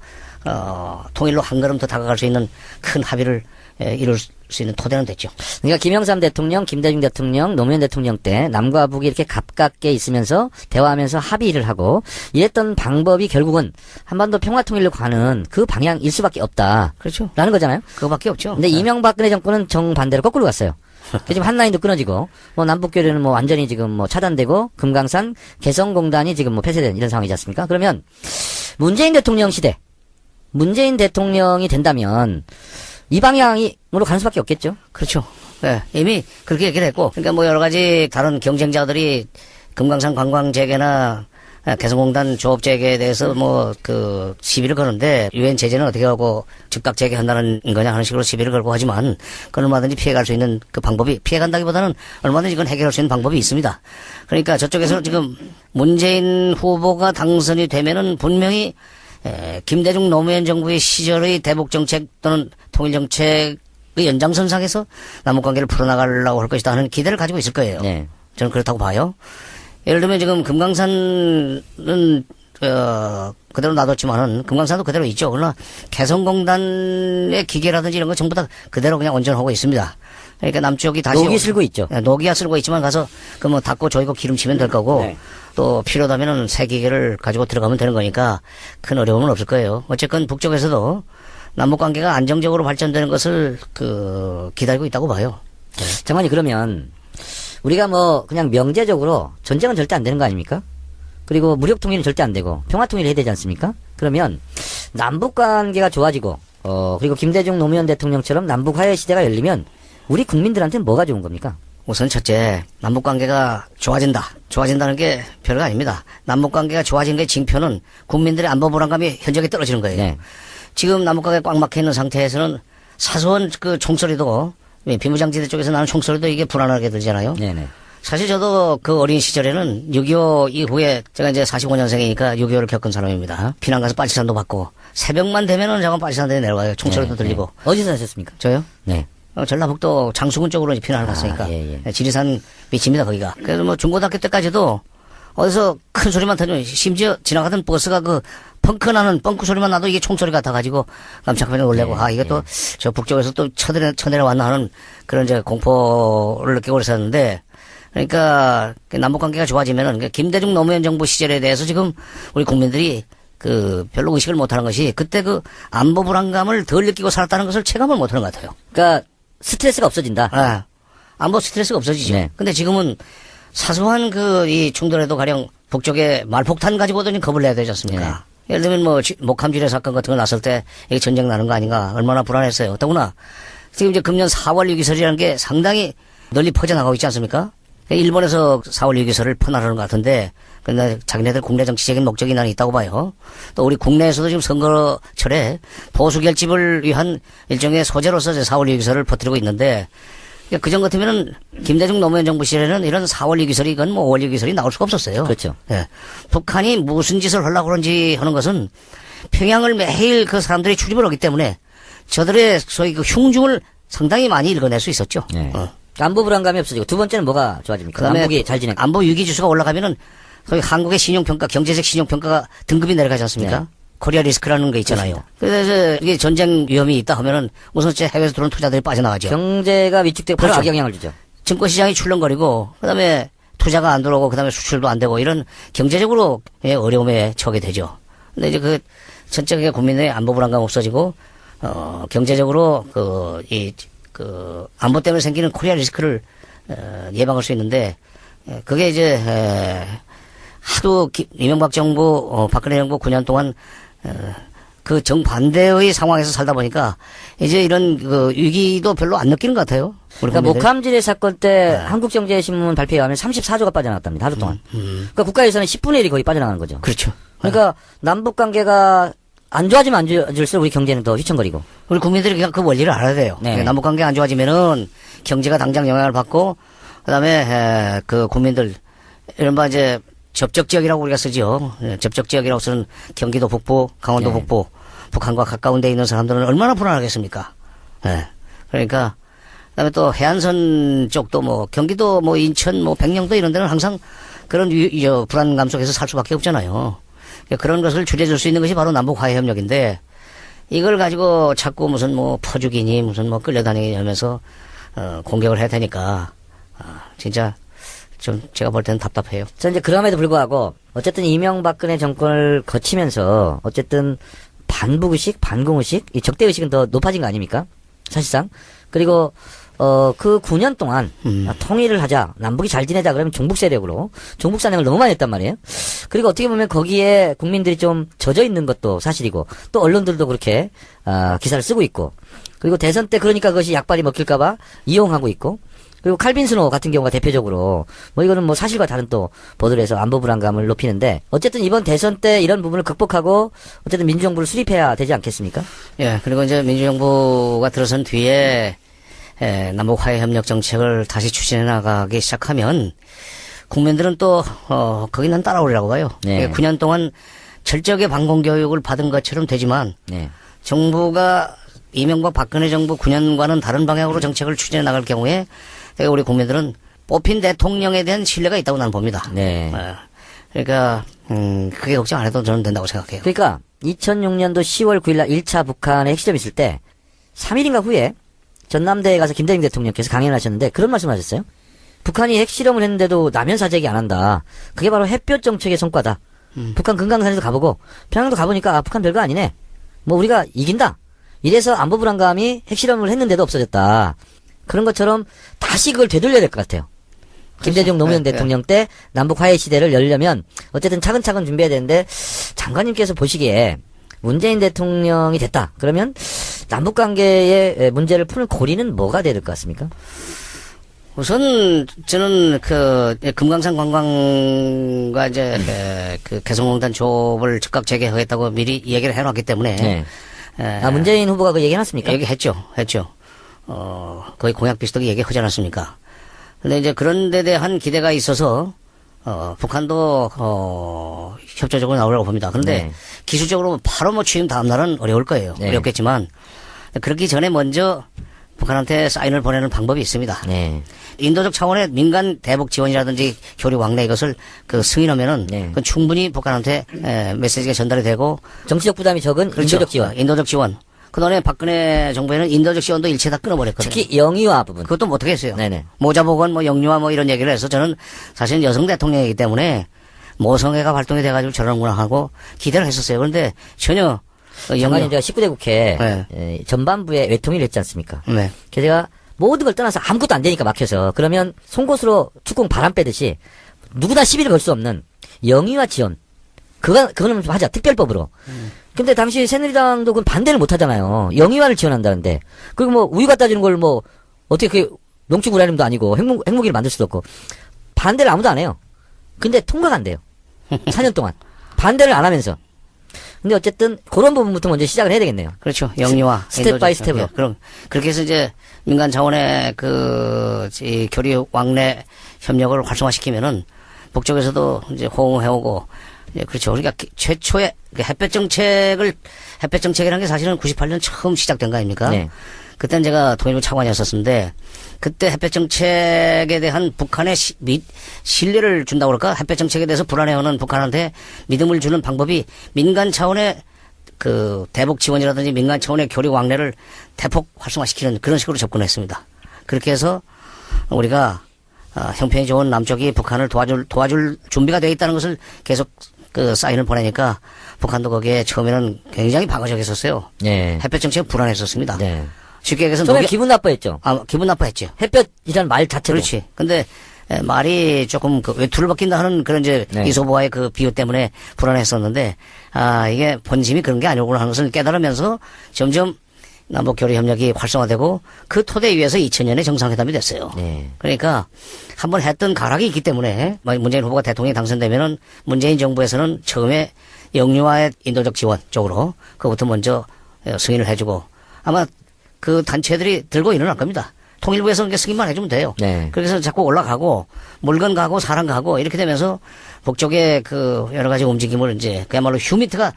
통일로 한 걸음 더 다가갈 수 있는 큰 합의를 이룰 수 있는 토대는 됐죠. 그러니까 김영삼 대통령, 김대중 대통령, 노무현 대통령 때 남과 북이 이렇게 가깝게 있으면서 대화하면서 합의를 하고 이랬던 방법이 결국은 한반도 평화통일로 가는 그 방향일 수밖에 없다. 그렇죠. 라는 거잖아요. 그거밖에 없죠. 근데 이명박근혜 정권은 정반대로 거꾸로 갔어요. 지금 한라인도 끊어지고 남북교류는 완전히 지금 차단되고 금강산 개성공단이 지금 폐쇄된 이런 상황이지 않습니까? 그러면 문재인 대통령 시대 문재인 대통령이 된다면 이 방향으로 가는 수밖에 없겠죠. 그렇죠. 네, 이미 그렇게 얘기를 했고, 그러니까 여러 가지 다른 경쟁자들이 금강산 관광 재개나 개성공단 조업 재개에 대해서 시비를 거는데, 유엔 제재는 어떻게 하고 즉각 재개한다는 거냐 하는 식으로 시비를 걸고 하지만, 그건 얼마든지 피해갈 수 있는 그 방법이, 피해간다기보다는 얼마든지 그건 해결할 수 있는 방법이 있습니다. 그러니까 저쪽에서 지금 문재인 후보가 당선이 되면은 분명히 김대중 노무현 정부의 시절의 대북정책 또는 통일정책의 연장선상에서 남북관계를 풀어나가려고 할 것이다 하는 기대를 가지고 있을 거예요. 네. 저는 그렇다고 봐요. 예를 들면 지금 금강산은 그대로 놔뒀지만은 금강산도 그대로 있죠. 그러나 개성공단의 기계라든지 이런 거 전부 다 그대로 그냥 온전하고 있습니다. 그러니까 남쪽이 다시 녹이 슬고 있죠. 녹이야 쓸고 있지만 가서 그 뭐 닦고 조이고 기름치면 될 거고 네. 또 필요하다면은 새 기계를 가지고 들어가면 되는 거니까 큰 어려움은 없을 거예요. 어쨌건 북쪽에서도 남북 관계가 안정적으로 발전되는 것을 기다리고 있다고 봐요. 장관님, 그러면 우리가 뭐 그냥 명제적으로 전쟁은 절대 안 되는 거 아닙니까? 그리고 무력 통일은 절대 안 되고 평화 통일을 해야 되지 않습니까? 그러면 남북 관계가 좋아지고 그리고 김대중 노무현 대통령처럼 남북 화해 시대가 열리면 우리 국민들한테는 뭐가 좋은 겁니까? 우선 첫째, 남북관계가 좋아진다. 좋아진다는 게 별거 아닙니다. 남북관계가 좋아진 게 징표는 국민들의 안보 불안감이 현저하게 떨어지는 거예요. 네. 지금 남북관계가 꽉 막혀 있는 상태에서는 사소한 그 총소리도 비무장지대 쪽에서 나는 총소리도 이게 불안하게 들잖아요. 네네. 사실 저도 그 어린 시절에는 6.25 이후에 제가 이제 45년생이니까 6.25를 겪은 사람입니다. 피난 가서 빨치산도 받고 새벽만 되면은 저건 빨치산에 내려가요. 총소리도 들리고. 어디서 사셨습니까? 저요? 네. 전라북도 장수군 쪽으로 이제 피난을 갔으니까. 예. 지리산 밑입니다, 거기가. 그래서 뭐 중고등학교 때까지도 어디서 큰 소리만 들으면 심지어 지나가던 버스가 그 펑크 나는 뻥크 소리만 나도 이게 총소리 같아가지고 깜짝깜짝 놀래고 이것도 저 북쪽에서 또 쳐내려왔나 하는 그런 이제 공포를 느끼고 그랬었는데 그러니까 남북 관계가 좋아지면은 그러니까 김대중 노무현 정부 시절에 대해서 지금 우리 국민들이 별로 의식을 못하는 것이 그때 그 안보 불안감을 덜 느끼고 살았다는 것을 체감을 못하는 것 같아요. 그러니까 스트레스가 없어진다. 안보 스트레스가 없어지죠. 네. 근데 지금은 사소한 이 충돌에도 가령 북쪽에 말폭탄 가지고도 겁을 내야 되지 않습니까? 예를 들면 뭐 목함지뢰 사건 같은 거 났을 때 이게 전쟁 나는 거 아닌가 얼마나 불안했어요. 더구나 지금 이제 금년 4월 유기설이라는 게 상당히 널리 퍼져나가고 있지 않습니까? 일본에서 4월 유기설을 퍼나르는 것 같은데 근데 자기네들 국내 정치적인 목적이 나는 있다고 봐요. 또 우리 국내에서도 지금 선거철에 보수 결집을 위한 일종의 소재로서 4월 유기설을 퍼뜨리고 있는데 그전 같으면은 김대중 노무현 정부 시절에는 이런 4월 유기설이건 뭐 5월 유기설이 나올 수가 없었어요. 그렇죠. 예. 북한이 무슨 짓을 하려고 그런지 하는 것은 평양을 매일 그 사람들이 출입을 하기 때문에 저들의 소위 그 흉중을 상당히 많이 읽어낼 수 있었죠. 네. 안보 불안감이 없어지고 두 번째는 뭐가 좋아집니까? 그다음에 남북이 잘 지내고. 안보 위기 지수가 올라가면은 소위 한국의 신용평가, 경제적 신용평가가 등급이 내려가지 않습니까? 네. 코리아 리스크라는 게 있잖아요. 그래서 이게 전쟁 위험이 있다 하면은 우선 해외에서 들어온 투자들이 빠져나가죠. 경제가 위축되고 바로 그렇죠. 악영향을 주죠. 증권시장이 출렁거리고 그다음에 투자가 안 들어오고 그다음에 수출도 안 되고 이런 경제적으로 어려움에 처하게 되죠. 근데 이제 전적인 국민의 안보 불안감 없어지고 경제적으로 안보 때문에 생기는 코리아 리스크를 예방할 수 있는데 그게 이제 하도 이명박 정부 박근혜 정부 9년 동안 그 정반대의 상황에서 살다 보니까 이제 이런 위기도 별로 안 느끼는 것 같아요. 그러니까 목함지뢰 사건 때 한국경제신문 발표에 하면 34조가 빠져나갔답니다. 하루 동안. 그러니까 국가 예산의 10분의 1이 거의 빠져나가는 거죠. 그렇죠. 그러니까 남북 관계가 안 좋아지면 안 좋아질수록 우리 경제는 더 휘청거리고. 우리 국민들이 그냥 그 원리를 알아야 돼요. 네. 남북 관계 안 좋아지면은 경제가 당장 영향을 받고 그다음에 그 국민들 이른바 이제 접촉 지역이라고 우리가 쓰죠. 접촉 지역이라고 쓰는 경기도 북부, 강원도 네. 북부, 북한과 가까운 데 있는 사람들은 얼마나 불안하겠습니까? 네. 그러니까 그다음에 또 해안선 쪽도 뭐 경기도 뭐 인천 뭐 백령도 이런 데는 항상 그런 불안감 속에서 살 수밖에 없잖아요. 그런 것을 줄여줄 수 있는 것이 바로 남북 화해 협력인데 이걸 가지고 자꾸 무슨 뭐 퍼주기니 무슨 뭐 끌려다니기 하면서 공격을 해야 되니까 진짜 좀 제가 볼 때는 답답해요. 저 이제 그럼에도 불구하고 어쨌든 이명박근혜 정권을 거치면서 어쨌든 반북의식, 반공의식, 이 적대의식은 더 높아진 거 아닙니까? 사실상. 그리고 그 9년 동안 통일을 하자, 남북이 잘 지내자 그러면 종북 세력으로 종북 사냥을 너무 많이 했단 말이에요. 그리고 어떻게 보면 거기에 국민들이 좀 젖어 있는 것도 사실이고 또 언론들도 그렇게 기사를 쓰고 있고 그리고 대선 때 그러니까 그것이 약발이 먹힐까봐 이용하고 있고 그리고 칼빈 스노 같은 경우가 대표적으로 뭐 이거는 뭐 사실과 다른 또 보도를 해서 안보 불안감을 높이는데 어쨌든 이번 대선 때 이런 부분을 극복하고 어쨌든 민주정부를 수립해야 되지 않겠습니까? 예, 그리고 이제 민주정부가 들어선 뒤에 남북 화해 협력 정책을 다시 추진해 나가기 시작하면 국민들은 또 거기는 따라오리라고 봐요. 네. 9년 동안 철저하게 반공 교육을 받은 것처럼 되지만 네. 정부가 이명박 박근혜 정부 9년과는 다른 방향으로 정책을 추진해 나갈 경우에 우리 국민들은 뽑힌 대통령에 대한 신뢰가 있다고 나는 봅니다. 네. 그러니까 그게 걱정 안 해도 저는 된다고 생각해요. 그러니까 2006년도 10월 9일 날 1차 북한의 핵실험 있을 때 3일인가 후에 전남대에 가서 김대중 대통령께서 강연을 하셨는데 그런 말씀을 하셨어요. 북한이 핵실험을 했는데도 남현 사재기 안 한다. 그게 바로 햇볕 정책의 성과다. 북한 금강산에도 가보고 평양도 가보니까 북한 별거 아니네. 뭐 우리가 이긴다. 이래서 안보 불안감이 핵실험을 했는데도 없어졌다. 그런 것처럼 다시 그걸 되돌려야 될 것 같아요. 김대중 노무현 대통령 때 남북 화해 시대를 열려면 어쨌든 차근차근 준비해야 되는데 장관님께서 보시기에 문재인 대통령이 됐다. 그러면 남북 관계의 문제를 푸는 고리는 뭐가 돼야 될 것 같습니까? 우선 저는 그 금강산 관광과 이제 그 개성공단 조업을 즉각 재개하겠다고 미리 얘기를 해놨기 때문에 네. 문재인 후보가 그 얘기 해놨습니까? 얘기했죠. 거의 공약 비슷하게 얘기하지 않았습니까? 근데 이제 그런 데 대한 기대가 있어서 북한도 협조적으로 나오려고 봅니다. 그런데 네. 기술적으로 바로 뭐 취임 다음 날은 어려울 거예요. 네. 어렵겠지만 그렇기 전에 먼저 북한한테 사인을 보내는 방법이 있습니다. 네. 인도적 차원의 민간 대북 지원이라든지 교류 왕래 이것을 그 승인하면은 네. 그건 충분히 북한한테 메시지가 전달이 되고 정치적 부담이 적은 그렇죠. 인도적 지원. 인도적 지원. 그동안에 박근혜 정부에는 인도적 지원도 일체 다 끊어버렸거든요. 특히 영유아 부분. 그것도 못하게 했어요. 네네. 모자보건 뭐 영유아 뭐 이런 얘기를 해서 저는 사실 여성 대통령이기 때문에 모성애가 발동이 돼가지고 저러는구나 하고 기대를 했었어요. 그런데 전혀 장관님 제가 19대 국회 네. 전반부에 외통위를 했지 않습니까? 네. 그래서 제가 모든 걸 떠나서 아무것도 안 되니까 막혀서 그러면 송곳으로 축구공 바람 빼듯이 누구나 시비를 걸 수 없는 영유아 지원 그거는 좀 하자 특별법으로. 근데 당시 새누리당도 그건 반대를 못 하잖아요. 영유아를 지원한다는데 그리고 뭐 우유 갖다 주는 걸 뭐 어떻게 그 농축 우라늄도 아니고 핵무기를 만들 수도 없고 반대를 아무도 안 해요. 근데 통과가 안 돼요. 4년 동안 반대를 안 하면서. 근데 어쨌든 그런 부분부터 먼저 시작을 해야 되겠네요. 그렇죠. 영유아. 스텝 바이 스텝으로. 그럼 그렇게 해서 이제 민간 차원의 이 교류 왕래 협력을 활성화시키면은 북쪽에서도 이제 호응해오고 그렇죠. 우리가 최초의 햇볕 정책이라는 게 사실은 98년 처음 시작된 거 아닙니까? 네. 그때는 제가 통일부 차관이었었는데 그때 햇볕 정책에 대한 북한의 신뢰를 준다고 그럴까? 햇볕 정책에 대해서 불안해하는 북한한테 믿음을 주는 방법이 민간 차원의 그 대북 지원이라든지 민간 차원의 교류 왕래를 대폭 활성화시키는 그런 식으로 접근했습니다. 그렇게 해서 우리가 형편이 좋은 남쪽이 북한을 도와줄 준비가 되어 있다는 것을 계속 그 사인을 보내니까 북한도 거기에 처음에는 굉장히 방어적이었어요. 네. 햇볕 정책에 불안했었습니다. 네. 쉽게 얘기해서 처음에 기분 나빠했죠. 기분 나빠했죠. 햇볕이라는 말 자체도. 그렇지. 근데 말이 조금 그 외투를 벗긴다 하는 그런 이제 네. 이소보와의 그 비유 때문에 불안했었는데 이게 본심이 그런 게 아니구나 하는 것을 깨달으면서 점점 남북 교류 협력이 활성화되고 그 토대 위에서 2000년에 정상회담이 됐어요. 네. 그러니까 한번 했던 가락이 있기 때문에 문재인 후보가 대통령이 당선되면은 문재인 정부에서는 처음에 영유아의 인도적 지원 쪽으로 그것부터 먼저 승인을 해주고 아마 그 단체들이 들고 일어날 겁니다. 통일부에서 그렇게 승인만 해주면 돼요. 네. 그래서 자꾸 올라가고 물건 가고 사람 가고 이렇게 되면서 북쪽의 그 여러 가지 움직임을 이제 그야말로 휴미트가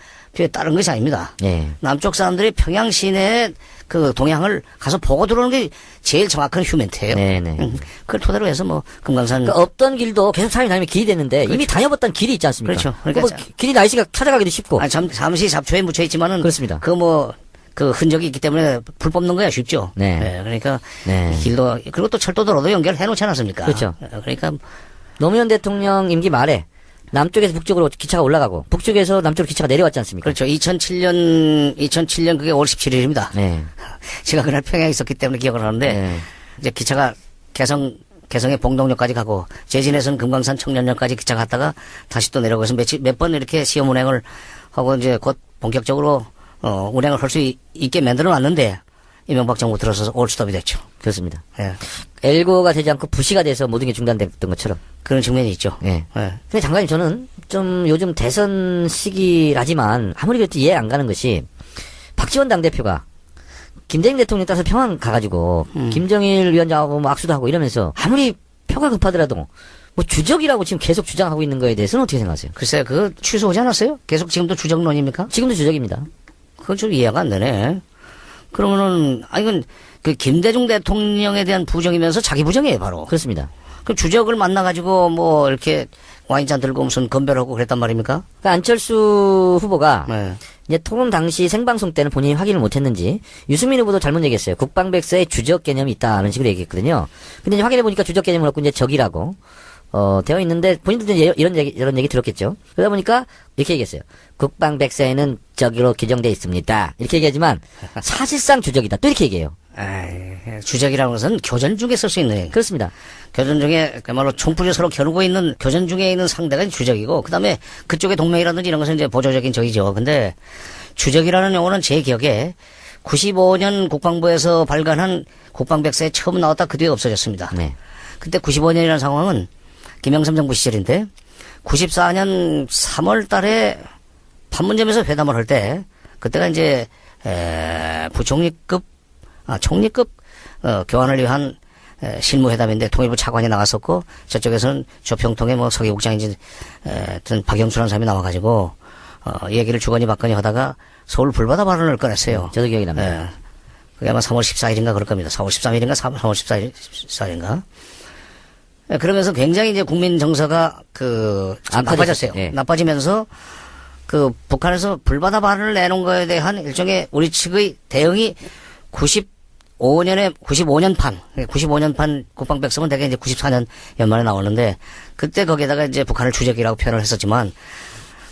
따른 것이 아닙니다. 네. 남쪽 사람들이 평양 시내의 그 동향을 가서 보고 들어오는 게 제일 정확한 휴멘트예요. 네네. 그걸 토대로 해서 뭐 금강산 그러니까 없던 길도 계속 사람이 다니면 길이 됐는데 이미 다녀봤던 길이 있지 않습니까? 그렇죠. 그러니까 그러니까 길이 날씨가 찾아가기도 쉽고. 잠시 잡초에 묻혀 있지만은 그렇습니다. 그 흔적이 있기 때문에 불 뽑는 거야 쉽죠. 네. 그러니까 네. 길도 그리고 또 철도도로도 연결해 놓지 않았습니까? 그렇죠. 그러니까 노무현 대통령 임기 말에 남쪽에서 북쪽으로 기차가 올라가고 북쪽에서 남쪽으로 기차가 내려왔지 않습니까? 그렇죠. 2007년 그게 5월 17일입니다. 네. 제가 그날 평양에 있었기 때문에 기억을 하는데 네. 이제 기차가 개성의 봉동역까지 가고 제진에서는 금강산 청년역까지 기차 갔다가 다시 또 내려가서 몇 번 이렇게 시험 운행을 하고 이제 곧 본격적으로 운행을 할 수 있게 만들어 놨는데 이명박 정부 들어서서 올스톱이 됐죠. 그렇습니다. 예. 엘고가 되지 않고 부시가 돼서 모든 게 중단됐던 것처럼. 그런 측면이 있죠. 예. 예. 근데 장관님 저는 좀 요즘 대선 시기라지만 아무리 그래도 이해 안 가는 것이 박지원 당대표가 김대중 대통령 따서 평양 가가지고 김정일 위원장하고 뭐 악수도 하고 이러면서 아무리 표가 급하더라도 뭐 주적이라고 지금 계속 주장하고 있는 거에 대해서는 어떻게 생각하세요? 글쎄 그거 취소하지 않았어요? 계속 지금도 주적론입니까? 지금도 주적입니다. 그건 좀 이해가 안 되네. 그러면은 이건 그 김대중 대통령에 대한 부정이면서 자기 부정이에요 바로. 그렇습니다. 그 주적을 만나가지고 뭐 이렇게 와인잔 들고 무슨 건배하고 그랬단 말입니까? 그러니까 안철수 후보가 네. 이제 토론 당시 생방송 때는 본인이 확인을 못했는지 유승민 후보도 잘못 얘기했어요. 국방백서에 주적 개념이 있다는 식으로 얘기했거든요. 근데 이제 확인해 보니까 주적 개념은 없고 이제 적이라고 되어 있는데 본인도 이제 이런 얘기 들었겠죠. 그러다 보니까 이렇게 얘기했어요. 국방백서에는 적으로 규정돼 있습니다. 이렇게 얘기하지만 사실상 주적이다. 또 이렇게 얘기해요. 에이, 주적이라는 것은 교전 중에 쓸 수 있는 얘기. 그렇습니다. 교전 중에 그야말로 총풀이 서로 겨누고 있는 교전 중에 있는 상대가 주적이고 그다음에 그쪽의 동맹이라든지 이런 것은 이제 보조적인 적이죠. 근데 주적이라는 용어는 제 기억에 95년 국방부에서 발간한 국방백서에 처음 나왔다 그 뒤에 없어졌습니다. 네. 그때 95년이라는 상황은 김영삼 정부 시절인데 94년 3월 달에 판문점에서 회담을 할 때 그때가 이제 부총리급 총리급 교환을 위한 실무회담인데 통일부 차관이 나갔었고 저쪽에서는 조평통의 뭐 서기국장인지 어떤 박영수라는 사람이 나와가지고 얘기를 주거니 받거니 하다가 서울 불바다 발언을 꺼냈어요. 저도 기억이 납니다. 그게 아마 3월 14일인가 그럴 겁니다. 4월 13일인가 3월 14일인가. 그러면서 굉장히 이제 국민 정서가 나빠졌어요. 네. 나빠지면서 그 북한에서 불바다 발언을 내놓은 거에 대한 일종의 우리 측의 대응이 95년 판 국방백서는 대개 이제 94년 연말에 나오는데 그때 거기에다가 이제 북한을 주적이라고 표현을 했었지만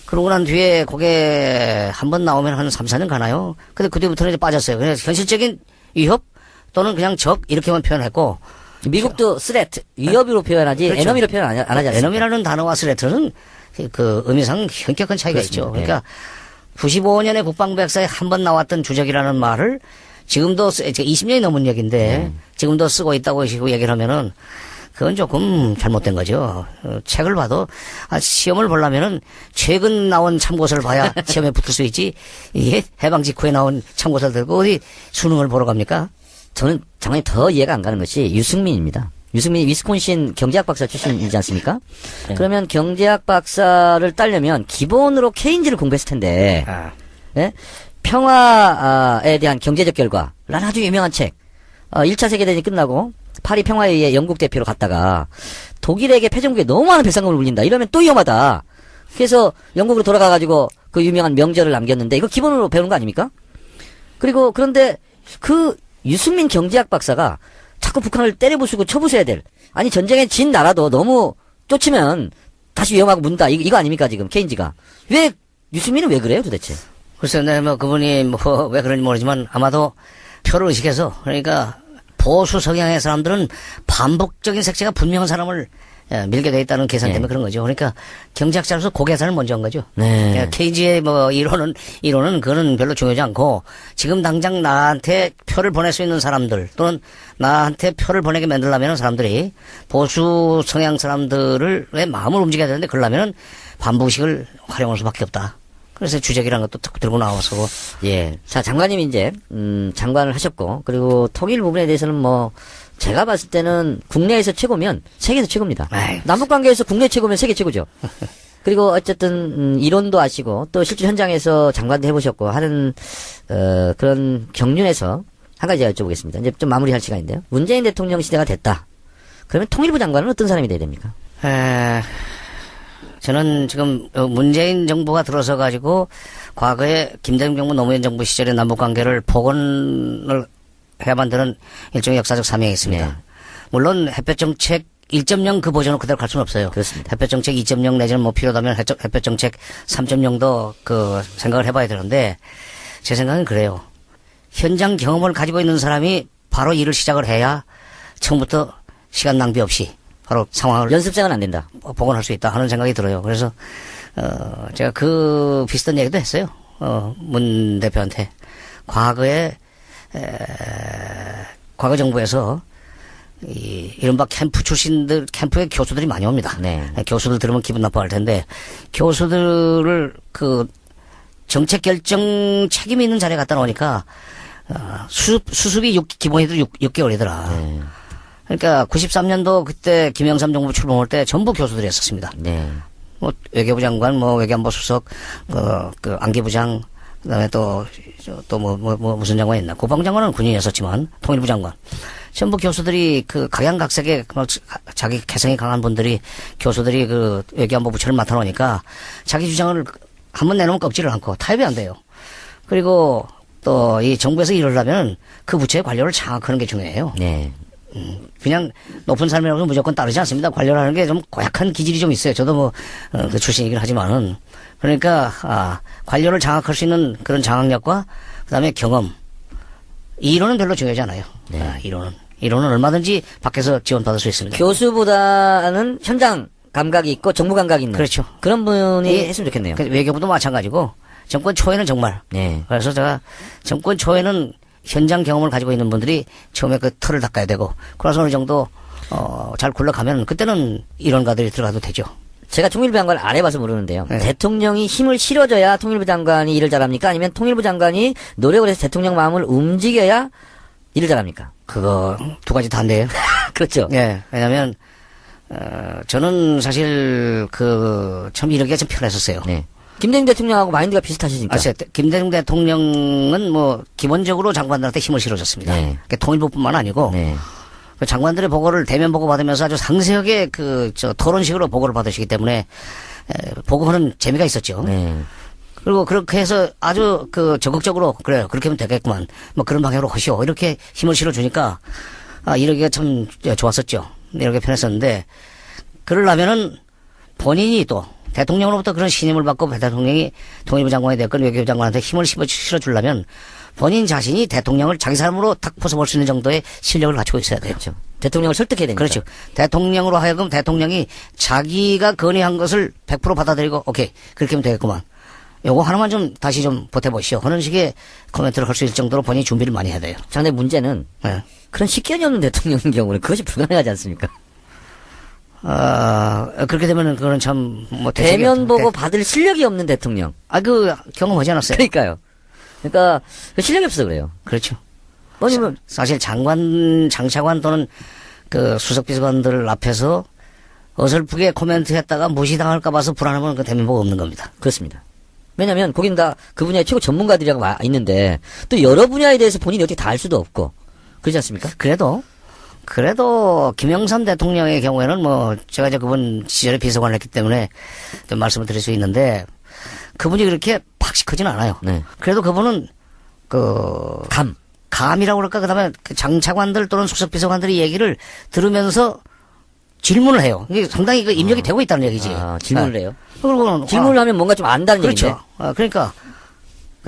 그러고 난 뒤에 그게 한번 나오면 한 3, 4년 가나요? 근데 그때부터는 이제 빠졌어요. 그래서 현실적인 위협 또는 그냥 적 이렇게만 표현했고 미국도 스레트 위협으로 표현하지 그렇죠. 에너미로 표현 안 하지 않습니까? 에너미라는 단어와 스레트는 그 의미상 현격한 차이가 그렇습니다. 있죠. 그러니까 95년에 국방백서에 한 번 나왔던 주적이라는 말을 지금도 20년이 넘은 얘기인데 지금도 쓰고 있다고 얘기를 하면은 그건 조금 잘못된 거죠. 책을 봐도 시험을 보려면은 최근 나온 참고서를 봐야 시험에 붙을 수 있지. 이게 해방 직후에 나온 참고서를 들고 어디 수능을 보러 갑니까? 저는 정말 더 이해가 안 가는 것이 유승민입니다. 유승민이 위스콘신 경제학 박사 출신이지 않습니까? 네. 그러면 경제학 박사를 따려면 기본으로 케인즈를 공부했을 텐데, 예? 평화에 대한 경제적 결과라는 아주 유명한 책. 1차 세계대전이 끝나고 파리 평화회의에 영국 대표로 갔다가 독일에게 패전국에 너무 많은 배상금을 울린다. 이러면 또 위험하다. 그래서 영국으로 돌아가가지고 그 유명한 명절을 남겼는데 이거 기본으로 배우는 거 아닙니까? 그리고 그런데 그 유승민 경제학 박사가 자꾸 북한을 때려부수고 쳐부숴야 될. 아니 전쟁에 진 나라도 너무 쫓으면 다시 위험하고 문다. 이거 아닙니까 지금 케인즈가. 왜 유승민은 왜 그래요 도대체? 글쎄요, 네, 뭐 그분이 뭐 왜 그런지 모르지만 아마도 표를 의식해서 그러니까 보수 성향의 사람들은 반복적인 색채가 분명한 사람을 밀게 돼 있다는 계산 때문에 그런 거죠. 그러니까 경제학자로서 그 계산을 먼저 한 거죠. 네. 그러니까 케인즈의 뭐 이론은 그거는 별로 중요하지 않고 지금 당장 나한테 표를 보낼 수 있는 사람들 또는 나한테 표를 보내게 만들려면 사람들이 보수 성향 사람들을 왜 마음을 움직여야 되는데 그러려면 반복식을 활용할 수밖에 없다. 그래서 주적이라는 것도 들고 나와서. 예. 자, 장관님이 이제, 장관을 하셨고, 그리고 통일 부분에 대해서는 뭐, 제가 봤을 때는 국내에서 최고면 세계에서 최고입니다. 아이. 남북 관계에서 국내 최고면 세계 최고죠. 그리고 어쨌든, 이론도 아시고, 또 실제 현장에서 장관도 해보셨고 하는, 그런 경륜에서 한 가지 제가 여쭤보겠습니다. 이제 좀 마무리할 시간인데요. 문재인 대통령 시대가 됐다. 그러면 통일부 장관은 어떤 사람이 돼야 됩니까? 저는 지금 문재인 정부가 들어서 가지고 과거에 김대중 정부 노무현 정부 시절의 남북 관계를 복원을 해야만 되는 일종의 역사적 사명이 있습니다. 네. 물론 햇볕 정책 1.0 그 버전으로 그대로 갈 수는 없어요. 그렇습니다. 햇볕 정책 2.0 내지는 뭐 필요하다면 햇볕 정책 3.0도 그 생각을 해봐야 되는데 제 생각은 그래요. 현장 경험을 가지고 있는 사람이 바로 일을 시작을 해야 처음부터 시간 낭비 없이 바로 상황을 연습생은 안 된다. 복원할 수 있다 하는 생각이 들어요. 그래서 제가 그 비슷한 얘기도 했어요. 문 대표한테 과거에 과거 정부에서 이른바 캠프 출신들 캠프에 교수들이 많이 옵니다. 네. 교수들 들으면 기분 나빠할 텐데 교수들을 그 정책 결정 책임이 있는 자리에 갖다 놓으니까 수습이 기본이도 6개월이더라. 네. 그러니까 93년도 그때 김영삼 정부 출범할 때 전부 교수들이었었습니다. 네. 뭐 외교부 장관, 뭐 외교안보 수석, 그 안기부장, 그다음에 무슨 장관이 있나. 국방장관은 군인이었었지만, 통일부 장관. 전부 교수들이 그 각양각색의 자기 개성이 강한 분들이 교수들이 그 외교안보 부처를 맡아놓으니까 자기 주장을 한번 내놓으면 꺾지를 않고 타협이 안 돼요. 그리고 또 이 정부에서 일을 하면 그 부처의 관료를 장악하는 게 중요해요. 네. 그냥 높은 삶이라고 무조건 따르지 않습니다. 관료라는 게 좀 고약한 기질이 좀 있어요. 저도 그 출신이긴 하지만은. 그러니까, 관료를 장악할 수 있는 그런 장악력과 그 다음에 경험. 이론은 별로 중요하지 않아요. 네. 이론은 얼마든지 밖에서 지원받을 수 있습니다. 교수보다는 현장 감각이 있고 정부 감각이 있는. 그렇죠. 그런 분이 했으면 좋겠네요. 외교부도 마찬가지고, 정권 초에는 정말. 네. 그래서 제가 정권 초에는 현장 경험을 가지고 있는 분들이 처음에 그 틀을 닦아야 되고, 그래서 어느 정도, 잘 굴러가면 그때는 이론가들이 들어가도 되죠. 제가 통일부 장관을 안 해봐서 모르는데요. 네. 대통령이 힘을 실어줘야 통일부 장관이 일을 잘합니까? 아니면 통일부 장관이 노력을 해서 대통령 마음을 움직여야 일을 잘합니까? 그거 두 가지 다 안 돼요. 그렇죠. 예, 왜냐면, 저는 사실 참 이러기가 좀 편했었어요. 네. 김대중 대통령하고 마인드가 비슷하시니까. 김대중 대통령은 기본적으로 장관들한테 힘을 실어줬습니다. 네. 그러니까 통일부뿐만 아니고, 네. 그 장관들의 보고를 대면 보고 받으면서 아주 상세하게 토론식으로 보고를 받으시기 때문에, 보고하는 재미가 있었죠. 네. 그리고 그렇게 해서 아주 적극적으로, 그래요. 그렇게 하면 되겠구만. 그런 방향으로 하시오. 이렇게 힘을 실어주니까, 이러기가 참 좋았었죠. 이렇게 편했었는데, 그러려면은 본인이 또, 대통령으로부터 그런 신임을 받고 대통령이 통일부 장관이 됐건 외교부 장관한테 힘을 실어주려면 본인 자신이 대통령을 자기 사람으로 탁 벗어볼 수 있는 정도의 실력을 갖추고 있어야 돼요. 그렇죠. 대통령을 설득해야 되니까. 그렇죠. 대통령으로 하여금 대통령이 자기가 건의한 것을 100% 받아들이고 오케이 그렇게 하면 되겠구만. 요거 하나만 좀 다시 좀 보태보시오. 그런 식의 코멘트를 할 수 있을 정도로 본인이 준비를 많이 해야 돼요. 자, 근데 문제는 네. 그런 식견이 없는 대통령인 경우는 그것이 불가능하지 않습니까? 그렇게 되면은 그거는 참 대면 보고 받을 실력이 없는 대통령. 경험하지 않았어요. 그러니까요. 그러니까 실력이 없어 그래요. 그렇죠. 아니면 사실 장차관 또는 수석비서관들 앞에서 어설프게 코멘트 했다가 무시당할까 봐서 불안하면 대면 보고 없는 겁니다. 그렇습니다. 왜냐면 거긴 다 그 분야의 최고 전문가들이라고 와 있는데 또 여러 분야에 대해서 본인이 어떻게 다 알 수도 없고 그렇지 않습니까? 그래도 김영삼 대통령의 경우에는 제가 이제 그분 시절에 비서관을 했기 때문에 좀 말씀을 드릴 수 있는데 그분이 그렇게 팍식하진 않아요. 네. 그래도 그분은 감이라고 그럴까? 그다음에 장차관들 또는 수석비서관들의 얘기를 들으면서 질문을 해요. 이게 상당히 입력이 되고 있다는 얘기지. 질문을 해요. 그리고 질문을 하면 뭔가 좀 안다는 그렇죠. 얘기인데. 그러니까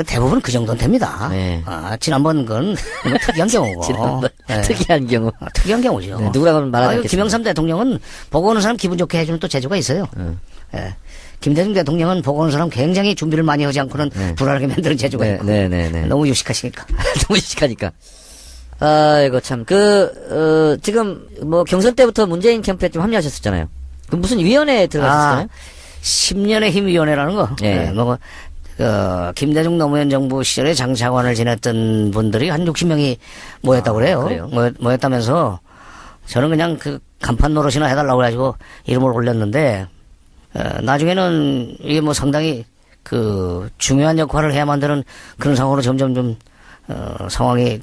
대부분 그 정도는 됩니다. 네. 지난번 건 특이한 경우고. 지난번 네. 특이한 경우. 특이한 경우죠. 네, 누구라고 말하지 않겠습니다. 김영삼 대통령은 보고 오는 사람 기분 좋게 해주는 또 재주가 있어요. 예. 김대중 대통령은 보고 오는 사람 굉장히 준비를 많이 하지 않고는 불안하게 만드는 재주가 있고. 너무 유식하시니까. 너무 유식하니까. 아이고 참 지금 경선 때부터 문재인 캠프에 좀 합류하셨었잖아요. 그 무슨 위원회에 들어가셨잖아요? 10년의 힘위원회라는 거. 네. 김대중 노무현 정부 시절에 장차관을 지냈던 분들이 한 60명이 모였다고 그래요. 그래요? 모였다면서 저는 그냥 간판 노릇이나 해달라고 해가지고 이름을 올렸는데, 나중에는 이게 상당히 중요한 역할을 해야만 되는 그런 상황으로 점점 좀, 상황이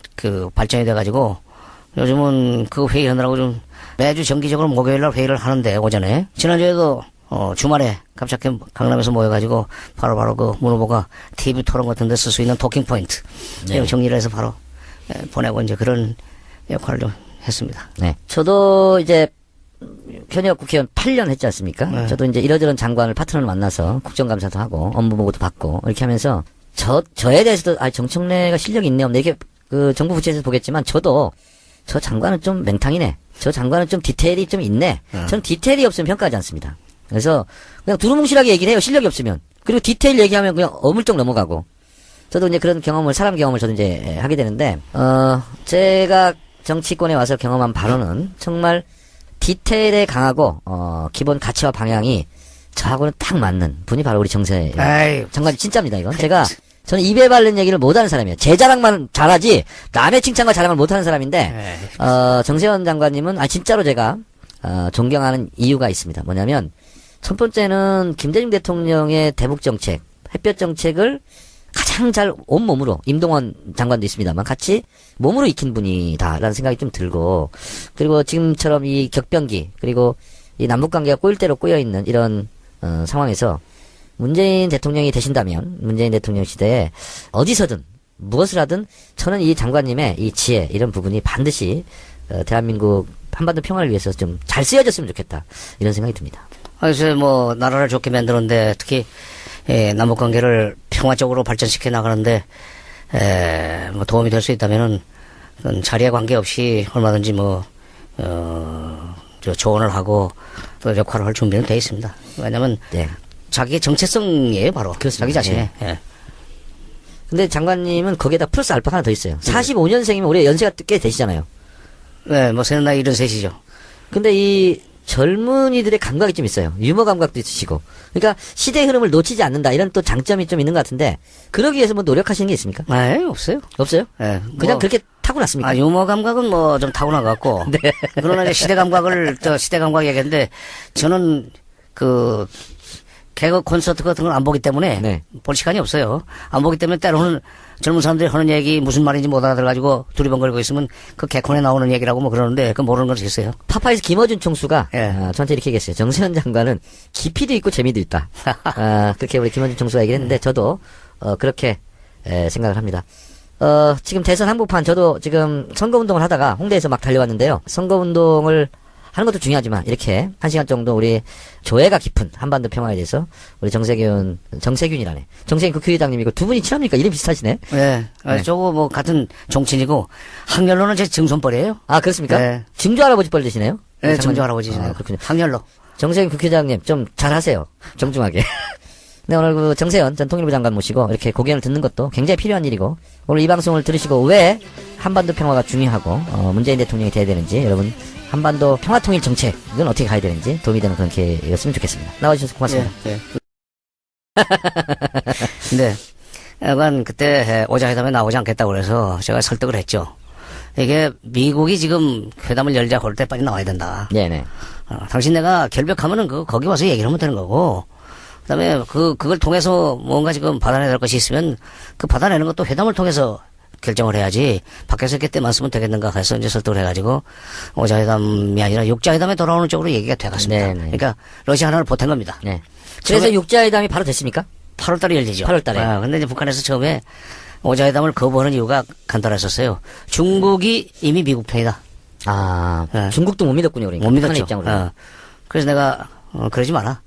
발전이 돼가지고 요즘은 회의하느라고 좀 매주 정기적으로 목요일날 회의를 하는데 오전에 지난주에도 주말에 갑자기 강남에서 모여가지고 바로 문 후보가 TV 토론 같은 데 쓸 수 있는 토킹 포인트 정리를 해서 바로 보내고 이제 그런 역할을 좀 했습니다. 네. 저도 이제 현역 국회의원 8년 했지 않습니까? 네. 저도 이제 이러저런 장관을 파트너를 만나서 국정감사도 하고 업무 보고도 받고 이렇게 하면서 저에 대해서도 정청래가 실력이 있네 없네 이렇게 정부 부처에서 보겠지만 저도 저 장관은 좀 맹탕이네. 저 장관은 좀 디테일이 좀 있네. 저는 디테일이 없으면 평가하지 않습니다. 그래서 그냥 두루뭉실하게 얘기를 해요. 실력이 없으면. 그리고 디테일 얘기하면 그냥 어물쩍 넘어가고. 저도 이제 그런 사람 경험을 저도 이제 하게 되는데, 제가 정치권에 와서 경험한 바로는 정말 디테일에 강하고, 기본 가치와 방향이 저하고는 딱 맞는 분이 바로 우리 정세 장관이 진짜입니다, 이건. 저는 입에 바른 얘기를 못하는 사람이에요. 제 자랑만 잘하지 남의 칭찬과 자랑을 못하는 사람인데 정세현 장관님은 진짜로 제가 존경하는 이유가 있습니다. 뭐냐면 첫 번째는 김대중 대통령의 대북 정책, 햇볕 정책을 가장 가장 잘 온몸으로, 임동원 장관도 있습니다만 같이 몸으로 익힌 분이다라는 생각이 좀 들고, 그리고 지금처럼 이 격변기, 그리고 이 남북관계가 꼬일 대로 꼬여있는 이런 상황에서 문재인 대통령이 되신다면 문재인 대통령 시대에 어디서든 무엇을 하든 저는 이 장관님의 이 지혜 이런 부분이 반드시 대한민국 한반도 평화를 위해서 좀 잘 쓰여졌으면 좋겠다 이런 생각이 듭니다. 그래서 뭐 나라를 좋게 만들었는데 특히 남북 관계를 평화적으로 발전시켜 나가는데 뭐 도움이 될 수 있다면은 자리에 관계없이 얼마든지 저 조언을 하고 또 역할을 할 준비는 돼 있습니다. 왜냐하면 네. 자기의 정체성이에요, 바로. 그렇습니다. 자기 자신의. 네. 예. 근데 장관님은 거기에다 플러스 알파가 하나 더 있어요. 45년생이면 올해 연세가 꽤 되시잖아요. 네, 뭐 세는 나이 73이죠. 근데 이 젊은이들의 감각이 좀 있어요. 유머 감각도 있으시고. 그러니까 시대의 흐름을 놓치지 않는다. 이런 또 장점이 좀 있는 것 같은데 그러기 위해서 뭐 노력하시는 게 있습니까? 아, 없어요. 없어요? 예. 그냥 그렇게 타고났습니까? 유머 감각은 뭐 좀 타고난 것 같고. 네. 그러나 이제 시대 감각 얘기했는데 저는 개그 콘서트 같은 걸 안 보기 때문에 네. 볼 시간이 없어요. 안 보기 때문에 때로는 젊은 사람들이 하는 얘기 무슨 말인지 못 알아들어가지고 두리번거리고 있으면 그 개콘에 나오는 얘기라고 뭐 그러는데 그 모르는 건 있어요. 파파에서 김어준 총수가 예. 저한테 이렇게 얘기했어요. 정세현 장관은 깊이도 있고 재미도 있다. 그렇게 우리 김어준 총수가 얘기를 했는데 저도 그렇게 생각을 합니다. 지금 대선 한복판 저도 지금 선거운동을 하다가 홍대에서 막 달려왔는데요. 선거운동을 하는 것도 중요하지만 이렇게 1시간 정도 우리 조예가 깊은 한반도 평화에 대해서 우리 정세균이라네. 정세균 국회의장님이고 두 분이 친합니까? 이름 비슷하시네. 네. 저거 뭐 같은 종친이고 학렬로는 제 증손뻘이에요. 아, 그렇습니까? 네. 증조 할아버지 뻘 되시네요? 네, 증조 할아버지시네요. 그렇군요. 학렬로. 정세균 국회의장님 좀 잘하세요. 정중하게. 네, 오늘 그 정세현 전 통일부 장관 모시고 이렇게 고견을 듣는 것도 굉장히 필요한 일이고 오늘 이 방송을 들으시고 왜 한반도 평화가 중요하고 문재인 대통령이 돼야 되는지 여러분 한반도 평화통일 정책은 어떻게 가야 되는지 도움이 되는 그런 기회였으면 좋겠습니다. 나와주셔서 고맙습니다. 네. 근데 약간 그때 오자회담에 나오지 않겠다고 그래서 제가 설득을 했죠. 이게 미국이 지금 회담을 열자고 할 때 빨리 나와야 된다. 네네. 당신 내가 결벽하면은 거기 와서 얘기를 하면 되는 거고 그다음에 그걸 통해서 뭔가 지금 받아내야 될 것이 있으면 그 받아내는 것도 회담을 통해서 결정을 해야지 밖에서 이렇게 때만 쓰면 되겠는가 해서 이제 설득을 해가지고 오자회담이 아니라 육자회담에 돌아오는 쪽으로 얘기가 돼갔습니다. 네네. 그러니까 러시아 하나를 보탠 겁니다. 네. 그래서 육자회담이 바로 됐습니까? 8월 달에 열리죠. 8월 달에. 근데 이제 북한에서 처음에 오자회담을 거부하는 이유가 간단했었어요. 중국이 이미 미국 편이다. 네. 중국도 못 믿었군요. 그러니까. 못 북한의 믿었죠. 입장으로. 그래서 내가 그러지 마라.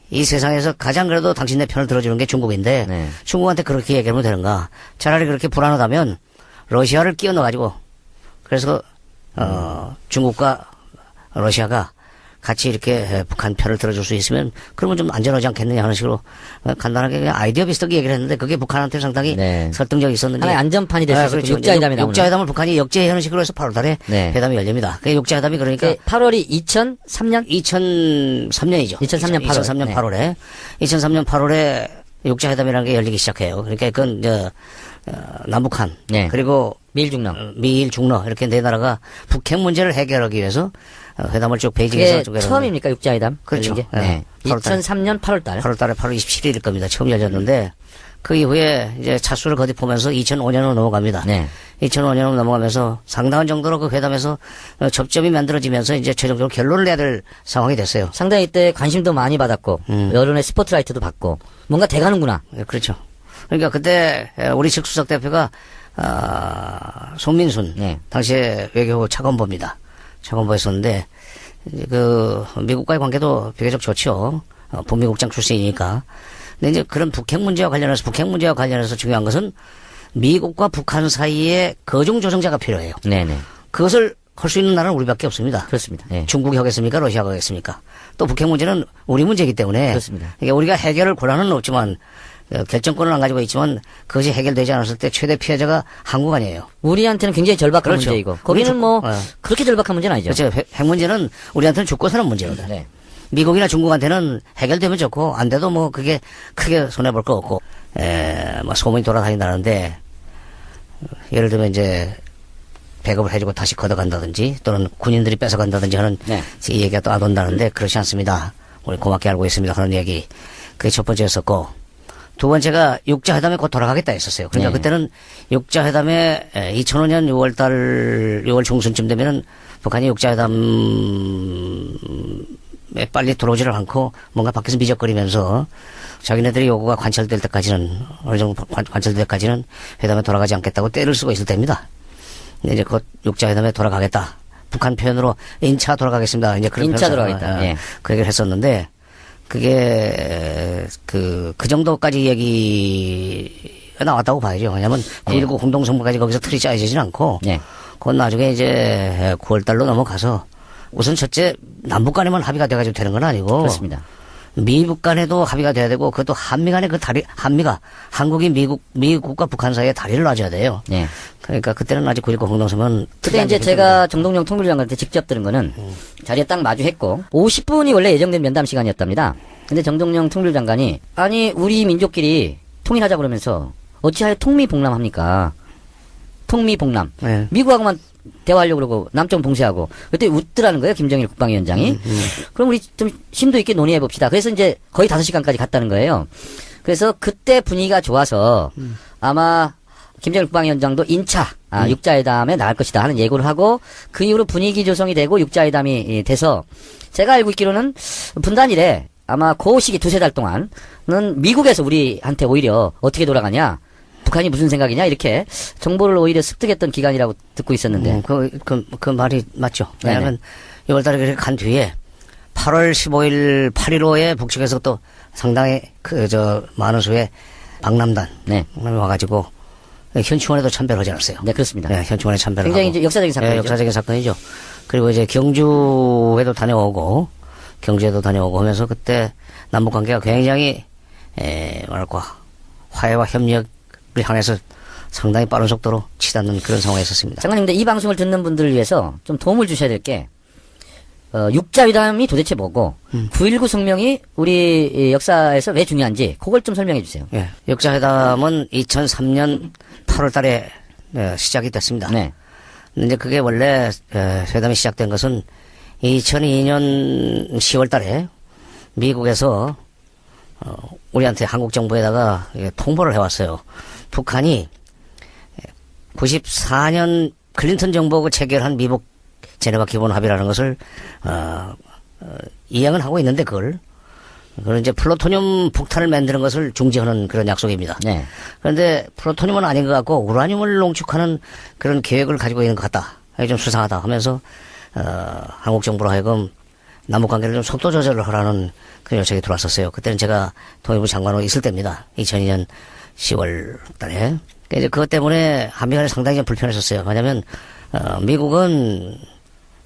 이 세상에서 가장 그래도 당신네 편을 들어주는 게 중국인데 네. 중국한테 그렇게 얘기하면 되는가. 차라리 그렇게 불안하다면 러시아를 끼워 넣어가지고 그래서 중국과 러시아가 같이 이렇게 북한 편을 들어줄 수 있으면 그러면 좀 안전하지 않겠느냐 하는 식으로 간단하게 그냥 아이디어 비슷하게 얘기를 했는데 그게 북한한테 상당히 네. 설득력이 있었는지 하나의 안전판이 될 수 있었고 그렇죠. 육자회담이 나오는. 육자회담을 북한이 역제하는 식으로 해서 8월 달에 네. 회담이 열립니다. 그 육자회담이 그러니까 8월이 2003년? 2003년이죠. 2003년 8월. 2003년 8월에 2003년 8월에 육자회담이라는 게 열리기 시작해요. 그러니까 그건 남북한 네. 그리고 미일 중러. 미일 중러 이렇게 네 나라가 북핵 문제를 해결하기 위해서 회담을 쭉 베이징에서 그게 처음입니까? 육자회담? 그렇죠. 열린 게? 네. 네. 8월 달. 2003년 8월 달. 8월 달에 8월 27일일 겁니다. 처음 열렸는데 그 이후에 이제 차수를 거듭보면서 2005년으로 넘어갑니다. 네. 2005년으로 넘어가면서 상당한 정도로 그 회담에서 접점이 만들어지면서 이제 최종적으로 결론을 내야 될 상황이 됐어요. 상당히 이때 관심도 많이 받았고 여론의 스포트라이트도 받고 뭔가 돼가는구나. 네, 그렇죠. 그러니까 그때 우리 측 수석 대표가 손민순 네. 당시에 외교부 차관보입니다. 차관보였었는데 그 미국과의 관계도 비교적 좋죠. 본미국장 출신이니까. 근데 이제 그런 북핵 문제와 관련해서 중요한 것은 미국과 북한 사이에 거중 조정자가 필요해요. 네네. 그것을 할 수 있는 나라는 우리밖에 없습니다. 그렇습니다. 네. 중국이 하겠습니까? 러시아가 하겠습니까? 또 북핵 문제는 우리 문제이기 때문에 그렇습니다. 그러니까 우리가 해결할 권한은 없지만 결정권은 안 가지고 있지만 그것이 해결되지 않았을 때 최대 피해자가 한국 아니에요. 우리한테는 굉장히 절박한 그렇죠. 문제이고 거기는 뭐 네. 그렇게 절박한 문제는 아니죠. 그렇죠. 핵 문제는 우리한테는 죽고 사는 문제거든. 네. 미국이나 중국한테는 해결되면 좋고 안 돼도 뭐 그게 크게 손해볼 거 없고 뭐 소문이 돌아다닌다는데 예를 들면 이제 배급을 해주고 다시 걷어간다든지 또는 군인들이 뺏어간다든지 하는 네. 이 얘기가 또 안 온다는데 그렇지 않습니다. 우리 고맙게 알고 있습니다. 그런 얘기. 그게 첫 번째였었고 두 번째가 육자회담에 곧 돌아가겠다 했었어요. 그러니까 네. 그때는 육자회담에 2005년 6월 중순쯤 되면은 북한이 육자회담에 빨리 들어오지를 않고 뭔가 밖에서 미적거리면서 자기네들의 요구가 관철될 때까지는 어느 정도 관철될 때까지는 회담에 돌아가지 않겠다고 때를 쓰고 있을 때입니다. 근데 이제 곧 육자회담에 돌아가겠다. 북한 표현으로 인차 돌아가겠습니다. 이제 그런 인차 돌아가겠다. 예. 그 얘기를 했었는데 그게 그 정도까지 얘기가 나왔다고 봐야죠. 왜냐하면 9.19 공동성명까지 거기서 틀이 짜여지진 않고 예. 그건 나중에 이제 9월달로 넘어가서 우선 첫째 남북 간에만 합의가 돼가지고 되는 건 아니고 그렇습니다. 미국 간에도 합의가 돼야 되고 그것도 한미 간에 그 다리 한미가 한국이 미국과 북한 사이에 다리를 놔줘야 돼요. 예. 그러니까 그때는 아직 9.19 공동성명은 그때 이제 제가 정동영 통일장관한테 직접 들은 거는 자리에 딱 마주했고 50분이 원래 예정된 면담 시간이었답니다. 근데 정동영 통일장관이 아니 우리 민족끼리 통일하자 그러면서 어찌하여 통미봉남합니까? 통미봉남. 네. 미국하고만 대화하려고 그러고 남쪽 동시하고 그때 웃더라는 거예요. 김정일 국방위원장이. 그럼 우리 좀 심도 있게 논의해 봅시다. 그래서 이제 거의 5시간까지 갔다는 거예요. 그래서 그때 분위기가 좋아서 아마 김정일 국방위원장도 인차 육자회담에 나갈 것이다 하는 예고를 하고 그 이후로 분위기 조성이 되고 육자회담이 돼서 제가 알고 있기로는 분단일에 아마 그 시기 2-3달 동안은 미국에서 우리한테 오히려 어떻게 돌아가냐 북한이 무슨 생각이냐 이렇게 정보를 오히려 습득했던 기간이라고 듣고 있었는데 그 말이 맞죠. 왜냐하면 6월달에 간 뒤에 8월 15일 8.15에 북측에서 또 상당히 많은 수의 방남단 와가지고 현충원에도 참배를 하지 않았어요. 네, 그렇습니다. 네, 현충원에 참배를 굉장히 하고. 이제 역사적인 사건이죠. 네, 역사적인 사건이죠. 그리고 이제 경주에도 다녀오고 하면서 그때 남북 관계가 굉장히 뭐랄까 화해와 협력을 향해서 상당히 빠른 속도로 치닫는 그런 상황이 있었습니다. 장관님, 근데 이 방송을 듣는 분들을 위해서 좀 도움을 주셔야 될 게 육자회담이 도대체 뭐고 9.19 성명이 우리 역사에서 왜 중요한지 그걸 좀 설명해 주세요. 예, 육자회담은 2003년 8월 달에 시작이 됐습니다. 네. 근데 이제 그게 원래 회담이 시작된 것은 2002년 10월 달에 미국에서 우리한테 한국 정부에다가 통보를 해왔어요. 북한이 94년 클린턴 정부하고 체결한 미국 제네바 기본 합의라는 것을 이행을 하고 있는데 그걸 이제 플루토늄 폭탄을 만드는 것을 중지하는 그런 약속입니다. 네. 그런데 플루토늄은 아닌 것 같고 우라늄을 농축하는 그런 계획을 가지고 있는 것 같다. 이게 좀 수상하다 하면서 한국 정부로 하여금 남북 관계를 좀 속도 조절을 하라는 그런 요청이 들어왔었어요. 그때는 제가 통일부 장관으로 있을 때입니다. 2002년 10월 달에. 이제 그것 때문에 한미 간에 상당히 좀 불편했었어요. 왜냐하면 미국은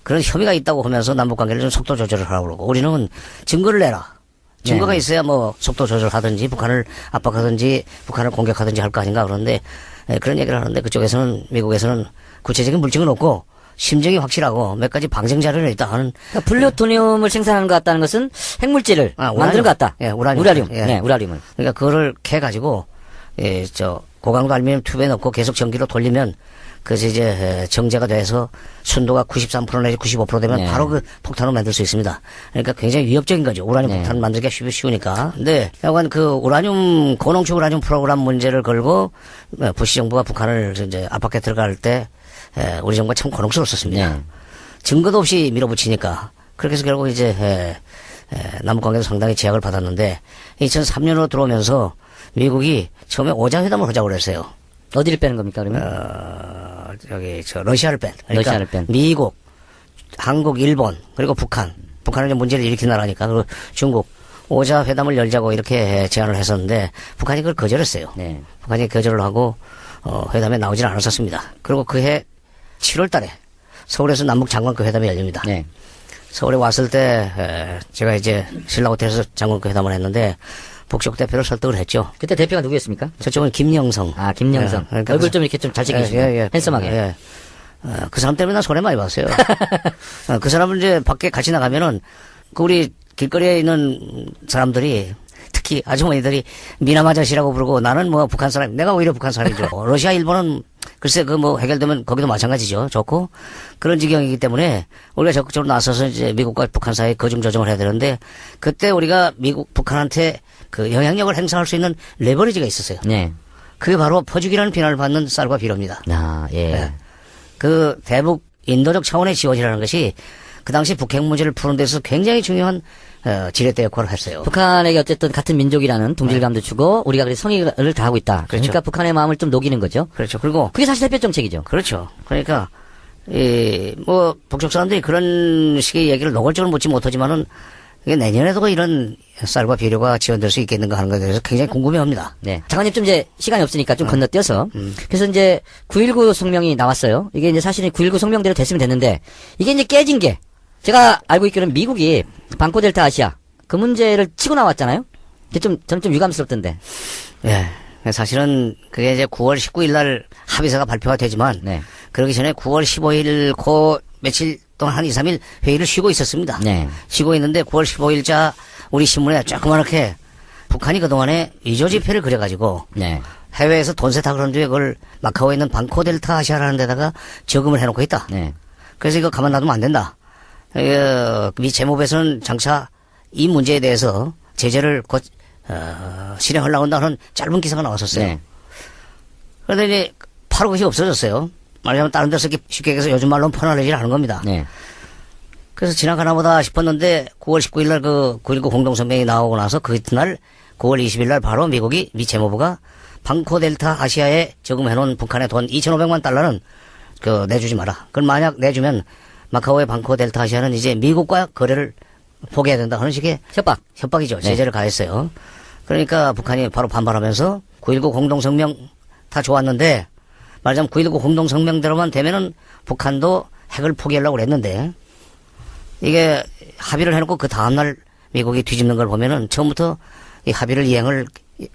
그런 협의가 있다고 하면서 남북 관계를 좀 속도 조절을 하라고 그러고 우리는 증거를 내라. 증거가 있어야 뭐 속도 조절하든지 북한을 압박하든지 북한을 공격하든지 할 거 아닌가 그러는데 그런 얘기를 하는데 그쪽에서는 미국에서는 구체적인 물증은 없고 심정이 확실하고 몇 가지 방증 자료는 있다 하는. 그러니까 플루토늄을 생산하는 것 같다는 것은 핵물질을 만드는 것 같다. 예, 우라늄. 예. 네, 우라늄을. 그러니까 그거를 캐가지고 고강도 알루미늄 튜브에 넣고 계속 전기로 돌리면 그래서 이제 정제가 돼서 순도가 93% 내지 95% 되면 바로 그 폭탄을 만들 수 있습니다. 그러니까 굉장히 위협적인 거죠. 우라늄 폭탄을 만들기가 쉬우니까. 근데 약간 그 우라늄 고농축 우라늄 프로그램 문제를 걸고 부시 정부가 북한을 이제 압박해 들어갈 때 우리 정부가 참 곤혹스러웠었습니다. 증거도 없이 밀어붙이니까. 그렇게 해서 결국 이제 남북 관계도 상당히 제약을 받았는데 2003년으로 들어오면서 미국이 처음에 오자회담을 하자고 그랬어요. 어디를 빼는 겁니까, 그러면? 러시아를 뺀. 그러니까 러시아를 뺀. 미국, 한국, 일본, 그리고 북한. 북한은 문제를 일으킨 나라니까. 그리고 중국. 오자 회담을 열자고 이렇게 제안을 했었는데, 북한이 그걸 거절했어요. 네. 북한이 거절을 하고, 회담에 나오지는 않았었습니다. 그리고 그해 7월 달에 서울에서 남북 장관급 회담이 열립니다. 네. 서울에 왔을 때, 제가 이제 신라 호텔에서 장관급 회담을 했는데, 북쪽 대표를 설득을 했죠. 그때 대표가 누구였습니까? 저쪽은 김영성. 아, 김영성. 그러니까 얼굴 좀 이렇게 좀 잘생기시고 핸섬하게. 그 사람 때문에 나 손해 많이 봤어요. 그 사람은 이제 밖에 같이 나가면은 그 우리 길거리에 있는 사람들이 특히 아주머니들이 미남 아저씨라고 부르고 나는 뭐 북한 사람, 내가 오히려 북한 사람이죠. 러시아, 일본은 글쎄 그 뭐 해결되면 거기도 마찬가지죠. 좋고 그런 지경이기 때문에 우리가 적극적으로 나서서 이제 미국과 북한 사이에 거중 조정을 해야 되는데 그때 우리가 북한한테 그 영향력을 행사할 수 있는 레버리지가 있었어요. 네. 그게 바로 퍼주기라는 비난을 받는 쌀과 비료입니다. 아, 예. 네. 그 대북 인도적 차원의 지원이라는 것이 그 당시 북핵 문제를 푸는 데서 굉장히 중요한 지렛대 역할을 했어요. 북한에게 어쨌든 같은 민족이라는 동질감도 주고 우리가 그래 성의를 다하고 있다. 그렇죠. 그러니까 북한의 마음을 좀 녹이는 거죠. 그렇죠. 그리고 그게 사실 햇볕 정책이죠. 그렇죠. 그러니까 뭐 북쪽 사람들이 그런 식의 얘기를 노골적으로 묻지 못하지만은 이게 내년에도 이런 쌀과 비료가 지원될 수 있겠는가 하는 것에 대해서 굉장히 궁금해합니다. 네. 장관님 좀 이제 시간이 없으니까 좀 건너뛰어서. 그래서 이제 9.19 성명이 나왔어요. 이게 이제 사실은 9.19 성명대로 됐으면 됐는데 이게 이제 깨진 게 제가 알고 있기로는 미국이 방코델타 아시아 그 문제를 치고 나왔잖아요. 근데 저는 좀 유감스럽던데. 예. 사실은 그게 이제 9월 19일 날 합의서가 발표가 되지만 네. 그러기 전에 9월 15일 그 며칠 동안 한 2, 3일 회의를 쉬고 있었습니다. 네. 쉬고 있는데 9월 15일자 우리 신문에 조그맣게 북한이 그동안에 위조 지표를 그려가지고 네. 해외에서 돈 세탁을 한 뒤에 그걸 마카오에 있는 방코델타 아시아라는 데다가 저금을 해놓고 있다. 네. 그래서 이거 가만 놔두면 안 된다. 미 재무부에서는 장차 이 문제에 대해서 제재를 곧 실행하려고 한다는 짧은 기사가 나왔었어요. 네. 그런데 이제 바로 그것이 없어졌어요. 말하자면 다른 데서 쉽게 얘기해서 요즘 말로는 퍼나르질 않은 겁니다. 네. 그래서 지나가나 보다 싶었는데 9월 19일 날 그 9.19 공동성명이 나오고 나서 그 이튿날 9월 20일 날 바로 미국이 미 재무부가 방코델타 아시아에 저금해놓은 북한의 돈 2,500만 달러는 그 내주지 마라. 그걸 만약 내주면 마카오의 방코델타 아시아는 이제 미국과 거래를 포기해야 된다 하는 식의 협박이죠. 제재를 가했어요. 그러니까 북한이 바로 반발하면서 9.19 공동성명 다 좋았는데 말하자면 9.19 공동성명대로만 되면은 북한도 핵을 포기하려고 그랬는데 이게 합의를 해놓고 그 다음날 미국이 뒤집는 걸 보면은 처음부터 이 합의를 이행할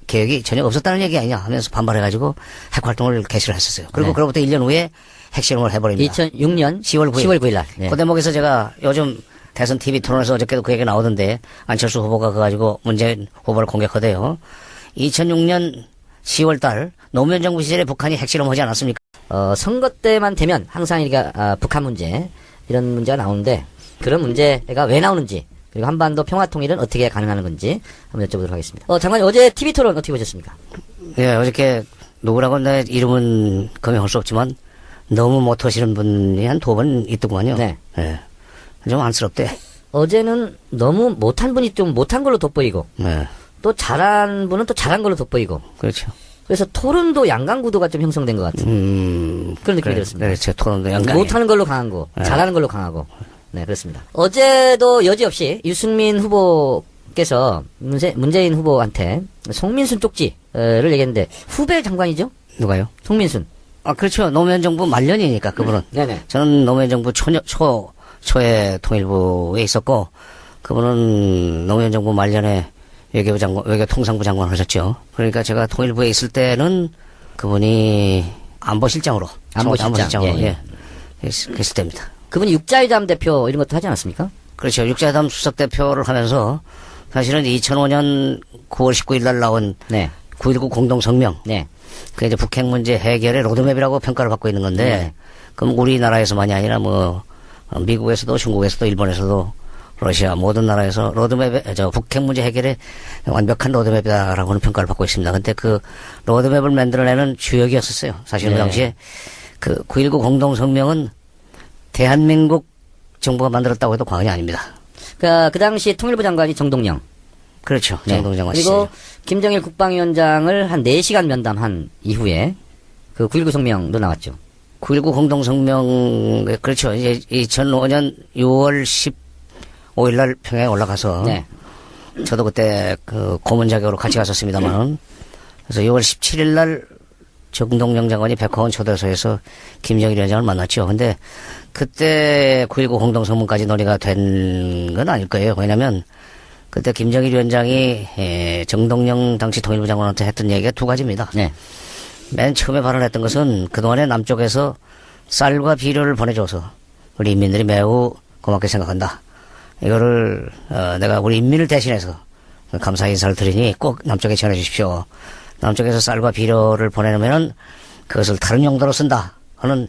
계획이 전혀 없었다는 얘기 아니냐 하면서 반발해가지고 핵 활동을 개시를 했었어요. 그리고 네. 그로부터 1년 후에 핵실험을 해버립니다. 2006년 10월 9일. 10월 9일 날. 네. 그 대목에서 제가 요즘 대선 TV 토론에서 어저께도 그 얘기 나오던데 안철수 후보가 그거 가지고 문재인 후보를 공격하대요. 2006년 10월 달 노무현 정부 시절에 북한이 핵실험하지 않았습니까? 선거 때만 되면 항상 이가 북한 문제 이런 문제가 나오는데 그런 문제가 왜 나오는지 그리고 한반도 평화 통일은 어떻게 가능한 건지 한번 여쭤보도록 하겠습니다. 장관님 어제 TV 토론 어떻게 보셨습니까? 예, 어저께 누구라고 내 이름은 검명할 수 없지만 너무 못하시는 분이 한 2번 있더구만요. 네. 예. 좀 안쓰럽대. 어제는 너무 못한 분이 좀 못한 걸로 돋보이고 네. 또 잘한 분은 또 잘한 걸로 돋보이고 그렇죠. 그래서 토론도 양강 구도가 좀 형성된 것 같은 그런 느낌이 들었습니다. 네, 제 토론도 양강. 못하는 걸로 강하고 잘하는 걸로 강하고 네 그렇습니다. 어제도 여지없이 유승민 후보께서 문재인 후보한테 송민순 쪽지를 얘기했는데 후배 장관이죠? 누가요? 송민순. 아, 그렇죠. 노무현 정부 말년이니까 그분은. 네네. 저는 노무현 정부 초에 통일부에 있었고 그분은 노무현 정부 말년에 외교통상부 장관을 하셨죠. 그러니까 제가 통일부에 있을 때는 그분이 안보실장으로. 예. 했을 때입니다. 그분이 육자회담 대표 이런 것도 하지 않았습니까? 그렇죠. 육자회담 수석 대표를 하면서 사실은 2005년 9월 19일 날 나온 네. 9.19 공동성명. 네. 그게 이제 북핵 문제 해결의 로드맵이라고 평가를 받고 있는 건데 네. 그럼 우리나라에서만이 아니라 뭐 미국에서도 중국에서도 일본에서도 러시아 모든 나라에서 북핵 문제 해결의 완벽한 로드맵이다라고는 평가를 받고 있습니다. 근데 그 로드맵을 만들어내는 주역이었었어요. 사실 그 네. 당시에 그 9.19 공동성명은 대한민국 정부가 만들었다고 해도 과언이 아닙니다. 그 당시 통일부 장관이 정동영. 그렇죠. 네. 정동영 장관 씨. 그리고 김정일 국방위원장을 한 4시간 면담한 이후에 그 9.19 성명도 나왔죠. 9.19 공동성명, 그렇죠. 이제 2005년 6월 15일 날 평양에 올라가서. 네. 저도 그때 그 고문 자격으로 같이 갔었습니다만. 그래서 6월 17일 날 정동영 장관이 백화원 초대소에서 김정일 위원장을 만났죠. 근데 그때 9.19 공동성명까지 논의가 된 건 아닐 거예요. 왜냐면 그때 김정일 위원장이 정동영 당시 통일부 장관한테 했던 얘기가 2가지입니다. 네. 맨 처음에 발언했던 것은 그동안에 남쪽에서 쌀과 비료를 보내줘서 우리 인민들이 매우 고맙게 생각한다. 이거를 내가 우리 인민을 대신해서 감사 인사를 드리니 꼭 남쪽에 전해 주십시오. 남쪽에서 쌀과 비료를 보내놓으면 그것을 다른 용도로 쓴다 하는